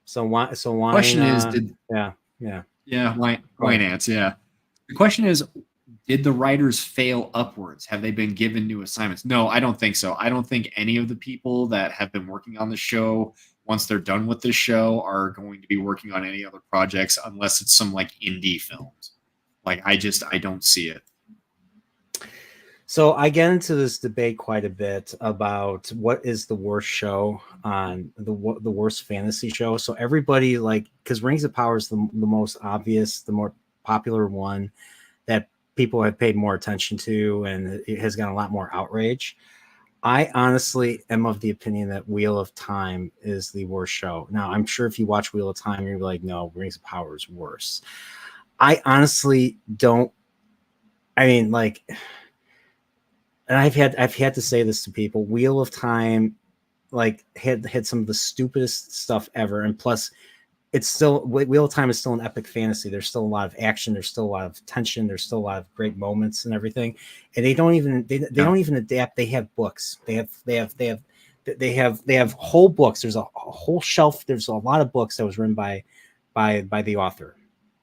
So wine. Question is, wine ants. Yeah. The question is, did the writers fail upwards? Have they been given new assignments? No, I don't think so. I don't think any of the people that have been working on the show, once they're done with this show, are going to be working on any other projects unless it's some like indie films. Like I don't see it. So I get into this debate quite a bit about what is the worst show on the worst fantasy show. So everybody, because Rings of Power is the most obvious, the more popular one that people have paid more attention to, and it has gotten a lot more outrage. I honestly am of the opinion that Wheel of Time is the worst show. Now, I'm sure if you watch Wheel of Time, you're like, no, Rings of Power is worse. I honestly don't. I mean, and I've had to say this to people. Wheel of Time, had some of the stupidest stuff ever, and plus, it's still Wheel of Time is still an epic fantasy. There's still a lot of action. There's still a lot of tension. There's still a lot of great moments and everything. And they don't even adapt. They have books. They have they have whole books. There's a whole shelf. There's a lot of books that was written by the author.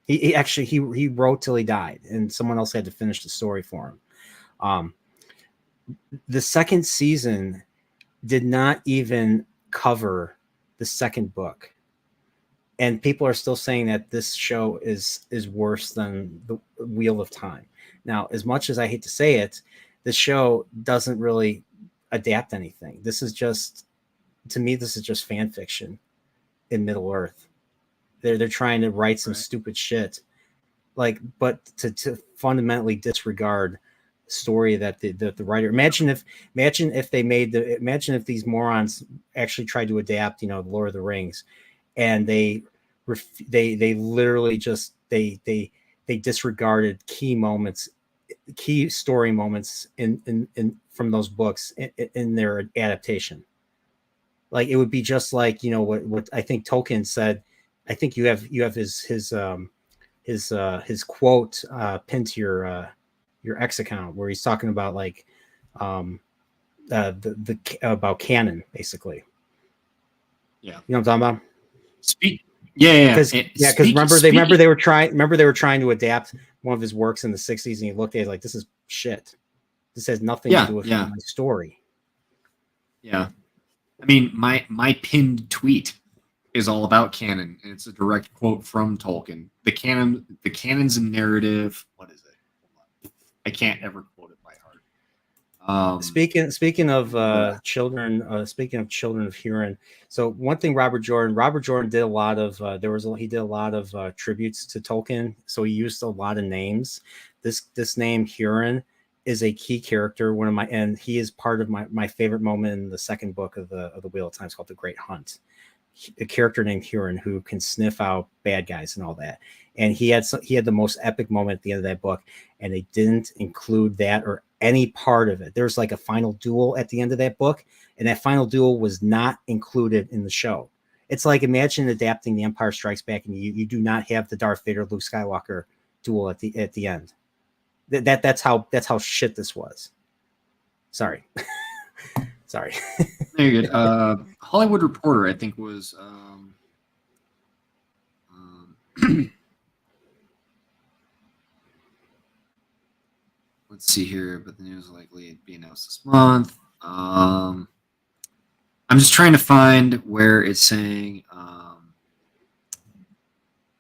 He actually he wrote till he died, and someone else had to finish the story for him. The second season did not even cover the second book, and people are still saying that this show is worse than the Wheel of Time. Now, as much as I hate to say it, the show doesn't really adapt anything. This is just, to me, this is just fan fiction in Middle Earth. They're trying to write some stupid shit, like, but to fundamentally disregard story that the writer. Imagine if these morons actually tried to adapt, Lord of the Rings, and they literally just they disregarded key story moments in from those books in their adaptation. Like, it would be just like, what I think Tolkien said. I think you have his quote pinned to your X account, where he's talking about like about canon, basically. Yeah, you know what I'm talking about. Yeah. Because remember they were trying to adapt one of his works in the 60s, and he looked at it like, this is shit. This has nothing to do with my story. Yeah. I mean, my pinned tweet is all about canon, and it's a direct quote from Tolkien. The canon's a narrative. What is it? I can't ever quote it by heart. Speaking of children, speaking of children of Huron. So one thing, Robert Jordan did a lot of he did a lot of tributes to Tolkien. So he used a lot of names. This name Huron is a key character. And he is part of my favorite moment in the second book of the Wheel of Time. It's called The Great Hunt. A character named Kieran who can sniff out bad guys and all that. And he had the most epic moment at the end of that book, and they didn't include that or any part of it. There's like a final duel at the end of that book, and that final duel was not included in the show. It's like, imagine adapting The Empire Strikes Back, and you do not have the Darth Vader Luke Skywalker duel at the end. That's how shit this was. Sorry. Sorry. Very good. Hollywood Reporter, I think, was let's see here, but the news likely to be announced this month. I'm just trying to find where it's saying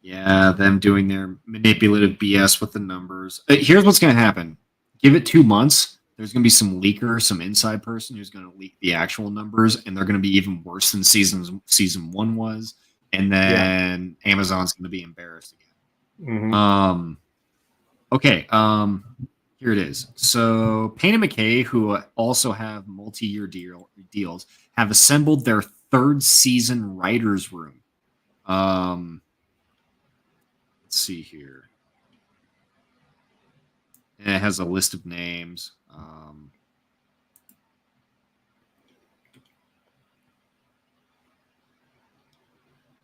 them doing their manipulative BS with the numbers. Here's what's going to happen. Give it 2 months. There's going to be some leaker, some inside person who's going to leak the actual numbers, and they're going to be even worse than season 1 was. And then Amazon's going to be embarrassed again. Mm-hmm. Okay. Here it is. So Payne and McKay, who also have multi-year deals, have assembled their 3rd season writers' room. Let's see here. And it has a list of names.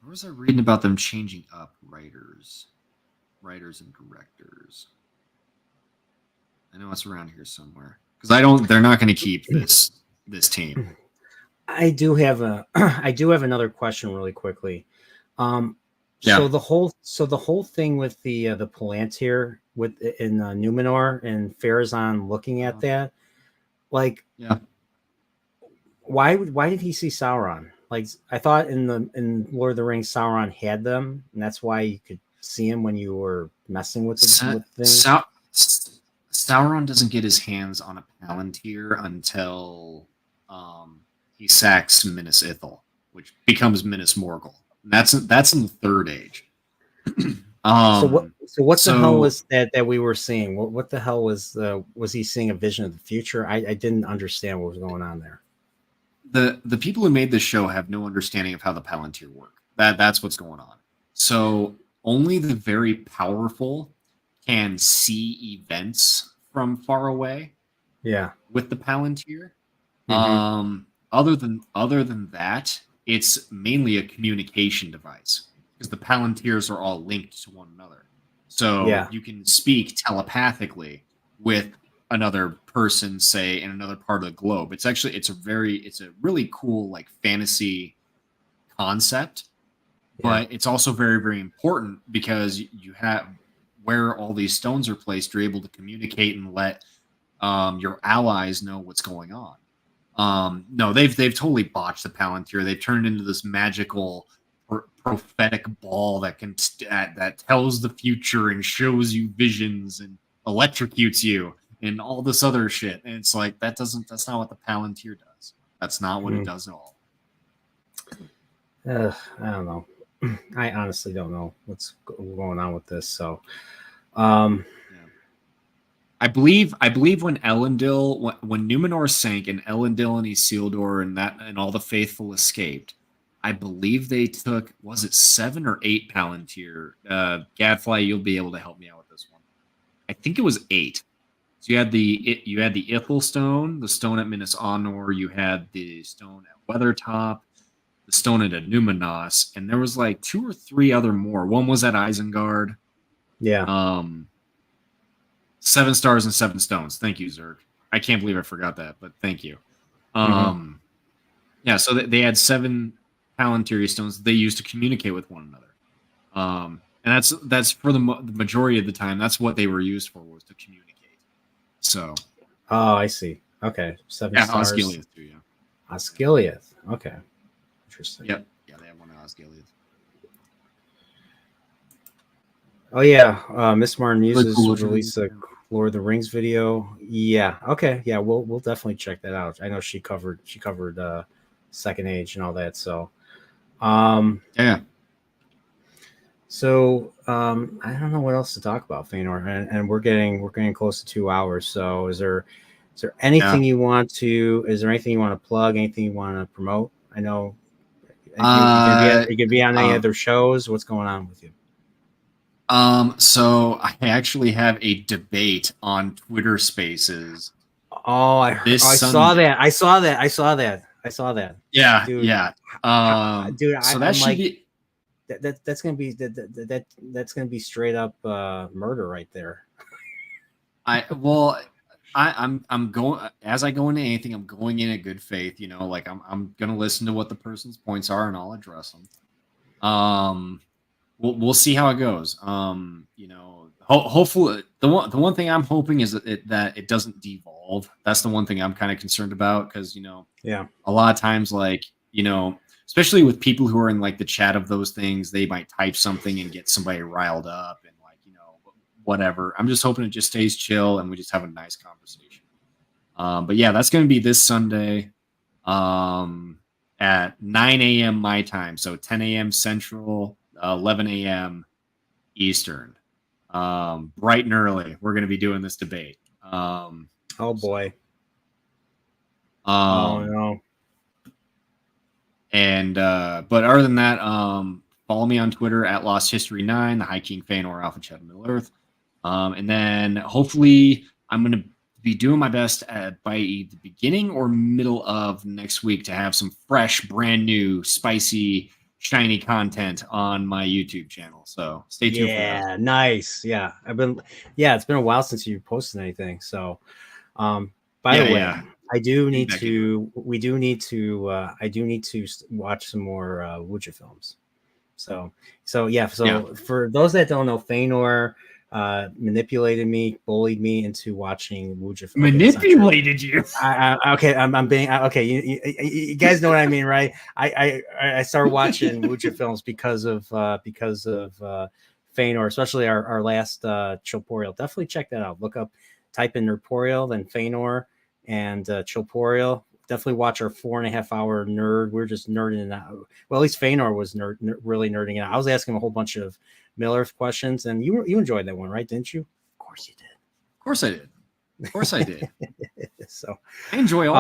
Where was I reading about them changing up writers and directors? I know it's around here somewhere, because they're not going to keep this team. I do have another question really quickly. So the whole thing with the Palantir in Numenor and Farazan looking at that, like, why did he see Sauron? Like, I thought in Lord of the Rings Sauron had them, and that's why you could see him when you were messing with the things. Sauron doesn't get his hands on a Palantir until he sacks Minas Ithil, which becomes Minas Morgul. That's in the Third Age. So what the hell was that we were seeing? What the hell was he seeing a vision of the future? I didn't understand what was going on there. The people who made this show have no understanding of how the Palantir work. That's what's going on. So only the very powerful can see events from far away. Yeah. With the Palantir. Mm-hmm. Other than that, it's mainly a communication device, because the Palantirs are all linked to one another. So you can speak telepathically with another person, say, in another part of the globe. It's a really cool like fantasy concept, but it's also very, very important because you have where all these stones are placed, you're able to communicate and let your allies know what's going on. No, they've totally botched the Palantir. They've turned into this magical prophetic ball that that tells the future and shows you visions and electrocutes you and all this other shit. And it's like that's not what the Palantir does. That's not what it does at all. I don't know. I honestly don't know what's going on with this. So, I believe when Elendil, when Numenor sank and Elendil and Isildur and all the faithful escaped, I believe they took, was it 7 or 8 Palantir? Gadfly, you'll be able to help me out with this one. I think it was 8. So you had the Ithil stone, the stone at Minas Anor, you had the stone at Weathertop, the stone at Numenos, and there was like 2 or 3 other more. One was at Isengard. Yeah. 7 stars and 7 stones. Thank you, Zerg. I can't believe I forgot that, but thank you. Yeah, so they had 7 Palantir stones that they used to communicate with one another. And that's for the majority of the time, that's what they were used for, was to communicate. So. Oh, I see. Okay. 7 stars. Osgiliath too, yeah. Osgiliath. Okay. Interesting. Yep. Yeah, they have one of Osgiliath. Oh yeah, Miss Martin Muses released a Lord of the Rings video. Yeah. Okay. Yeah, we'll definitely check that out. I know she covered Second Age and all that. So, yeah. So I don't know what else to talk about, FEANOR, and we're getting close to 2 hours. So is there anything you want to? Is there anything you want to plug? Anything you want to promote? I know you could be on any other shows. What's going on with you? So I actually have a debate on Twitter Spaces. Oh, I saw that. I saw that. Yeah, dude, yeah. Dude, so that should be that's gonna be that's gonna be straight up murder right there. I'm going, as I go into anything, I'm going in good faith. You know, like I'm gonna listen to what the person's points are and I'll address them. We'll see how it goes. You know, hopefully the one thing I'm hoping is that it doesn't devolve. That's the one thing I'm kind of concerned about, because, you know, a lot of times, like, you know, especially with people who are in like the chat of those things, they might type something and get somebody riled up and, like, you know, whatever. I'm just hoping it just stays chill and we just have a nice conversation. But yeah, that's going to be this Sunday at 9 a.m. my time, so 10 a.m. Central, 11 a.m. Eastern. Bright and early, we're going to be doing this debate. Oh boy. Oh no. And but other than that, follow me on Twitter at Lost History 9, the High King FEANOR, Alpha Chat of Middle Earth. And then hopefully I'm going to be doing my best by the beginning or middle of next week to have some fresh, brand new, spicy, shiny content on my YouTube channel. So stay tuned for that. Yeah, nice. Yeah. It's been a while since you posted anything. So by the way, I do need to watch some more Wuja films. So for those that don't know, FEANOR manipulated me, bullied me into watching Wuja films. Manipulated you? I'm being okay. You guys know what I mean, right? I started watching Wuja films because of FEANOR, especially our last Chillporeal. Definitely check that out. Type in Chillporeal, then FEANOR and Chillporeal. Definitely watch our 4.5 hour nerd. We're just nerding it out. Well, at least FEANOR was really nerding it out. I was asking a whole bunch of Middle Earth questions, and you enjoyed that one, right? Didn't you? Of course you did. Of course I did. Of course I did. So I enjoy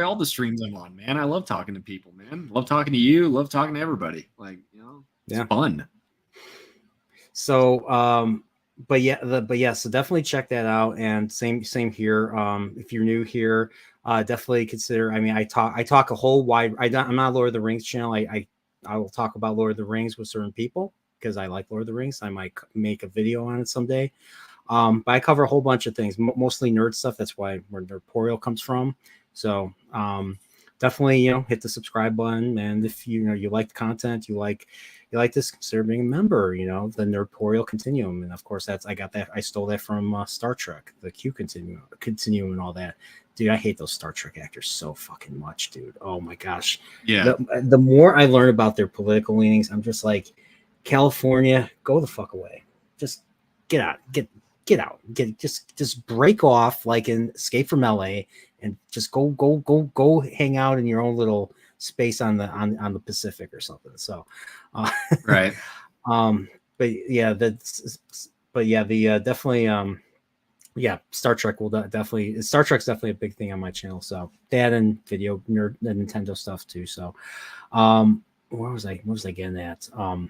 all the streams I'm on, man. I love talking to people, man. Love talking to you. Love talking to everybody. Like, you know, it's fun. So, so definitely check that out. And same here. If you're new here, definitely consider. I mean, I talk a whole wide. I'm not a Lord of the Rings channel. I will talk about Lord of the Rings with certain people because I like Lord of the Rings. I might make a video on it someday. But I cover a whole bunch of things, mostly nerd stuff. That's why where Nerdporeal comes from. So definitely, hit the subscribe button. And if you like the content, you like this, consider being a member. The Nerdporeal Continuum, and of course I stole that from Star Trek, the Q Continuum, and all that. Dude, I hate those Star Trek actors so fucking much, dude. Oh my gosh. Yeah. The more I learn about their political leanings, I'm just like, California, go the fuck away. Just get out. Get out. Just break off like in Escape from LA and just go hang out in your own little space on the Pacific or something. So Right. but yeah, definitely Star Trek Star Trek's definitely a big thing on my channel. So that and video nerd, the Nintendo stuff too. So where was I getting at? I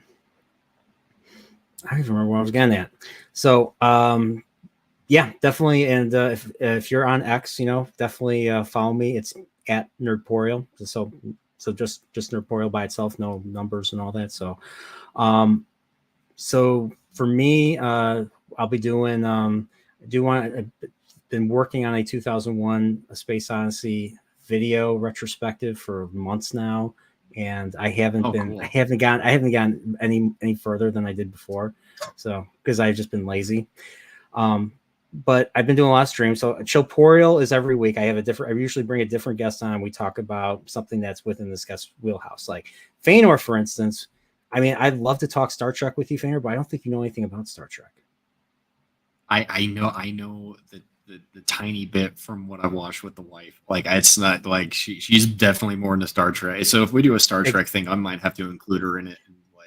don't even remember where I was getting at. So definitely. And if you're on X, definitely follow me. It's at Nerdporeal. So just Nerdporeal by itself, no numbers and all that. So so for me, I'll be doing I've been working on a 2001 A Space Odyssey video retrospective for months now, and I haven't gotten any further than I did before, so because I've just been lazy. But I've been doing a lot of streams. So Chillporeal is every week. I usually bring a different guest on. We talk about something that's within this guest's wheelhouse, like FEANOR, for instance. I mean, I'd love to talk Star Trek with you, FEANOR, but I don't think you know anything about Star Trek. I know the tiny bit from what I watched with the wife. Like, it's not like she's definitely more into Star Trek. So if we do a Star Trek thing, I might have to include her in it.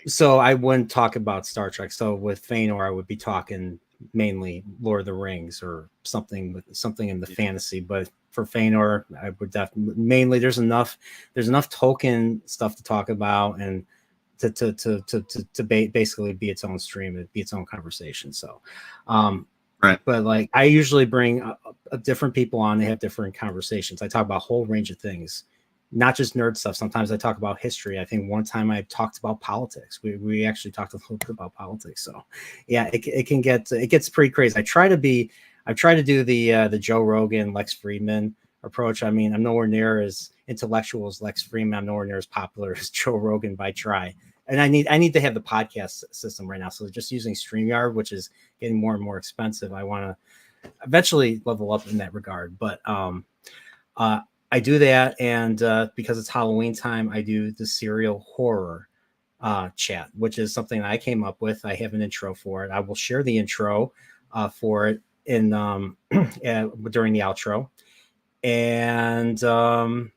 So I wouldn't talk about Star Trek. So with FEANOR, I would be talking mainly Lord of the Rings or something in the fantasy. But for FEANOR, I would definitely mainly there's enough Tolkien stuff to talk about and to basically be its own stream, it'd be its own conversation. So right. But like I usually bring different people on. They have different conversations. I talk about a whole range of things, not just nerd stuff. Sometimes I talk about history. I think one time I talked about politics. We actually talked a little bit about politics. So yeah, it gets pretty crazy. I try to do the Joe Rogan, Lex Friedman approach. I mean, I'm nowhere near as intellectual as Lex Friedman. I'm nowhere near as popular as Joe Rogan by try. And I need to have the podcast system right now. So just using StreamYard, which is getting more and more expensive. I want to eventually level up in that regard. But I do that, and because it's Halloween time, I do the serial horror chat, which is something that I came up with. I have an intro for it. I will share the intro for it in during the outro. And I'm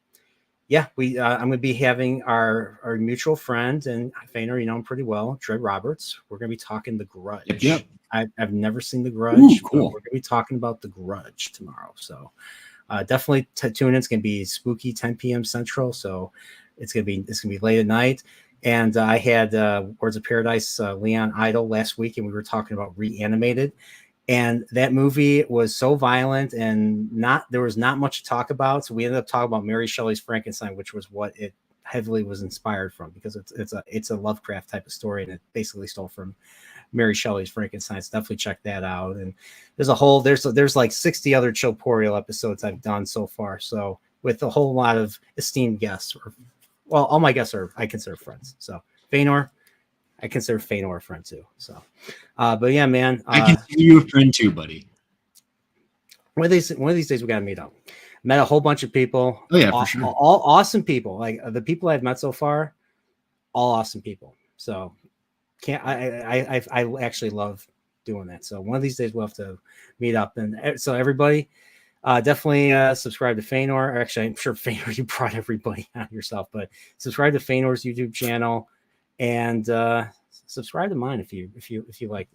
going to be having our mutual friend and FEANOR, you know him pretty well, Dread Roberts. We're going to be talking The Grudge. Yep. I've never seen The Grudge. Ooh, cool. We're going to be talking about The Grudge tomorrow. So definitely tune in. It's going to be spooky 10 p.m. Central. So it's going to be late at night. And I had Words of Paradise, Leon Idol last week, and we were talking about Reanimated. And that movie was so violent and there was not much to talk about. So we ended up talking about Mary Shelley's Frankenstein, which was what it heavily was inspired from, because it's a Lovecraft type of story, and it basically stole from Mary Shelley's Frankenstein. So definitely check that out. And there's like 60 other Chillporeal episodes I've done so far. So with a whole lot of esteemed guests, all my guests I consider friends. So FEANOR, I consider FEANOR a friend too. So, but yeah, man, I consider you a friend too, buddy. One of these days we gotta meet up. Met a whole bunch of people. Oh yeah, for sure. All awesome people. Like the people I've met so far, all awesome people. So, I actually love doing that. So one of these days we'll have to meet up. And so everybody, definitely subscribe to FEANOR. Actually, I'm sure FEANOR, you brought everybody on yourself, but subscribe to FEANOR's YouTube channel. And subscribe to mine if you like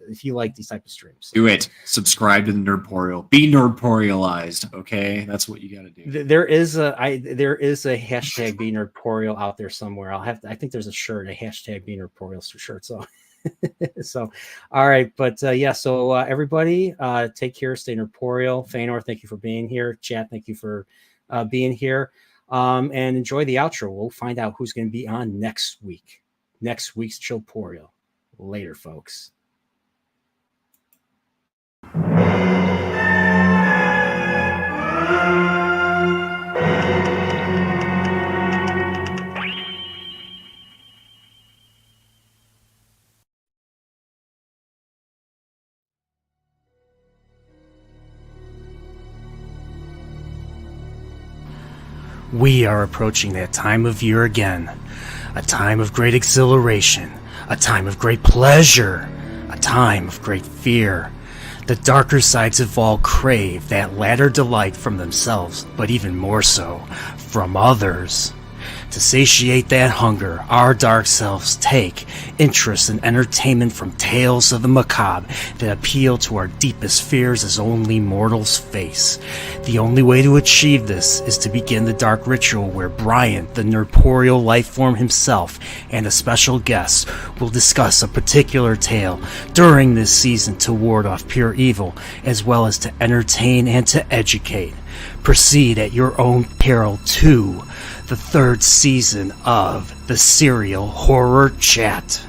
these type of streams. Do it. Subscribe to the Nerdporeal. Be Nerdporealized. Okay, that's what you got to do. There is a hashtag Be Nerdporeal out there somewhere. I think there's a shirt, a hashtag Be Nerdporeal shirt. So so all right, but so everybody take care, stay Nerdporeal. FEANOR, thank you for being here. Chat, thank you for being here. And enjoy the outro. We'll find out who's going to be on next week's Chillporeal. Later, folks. We are approaching that time of year again. A time of great exhilaration, a time of great pleasure, a time of great fear. The darker sides of all crave that latter delight from themselves, but even more so, from others. To satiate that hunger, our dark selves take interest in entertainment from tales of the macabre that appeal to our deepest fears as only mortals face. The only way to achieve this is to begin the dark ritual where Bryant, the Chillporeal life form himself, and a special guest will discuss a particular tale during this season to ward off pure evil, as well as to entertain and to educate. Proceed at your own peril to the third season of the Serial Horror Chat.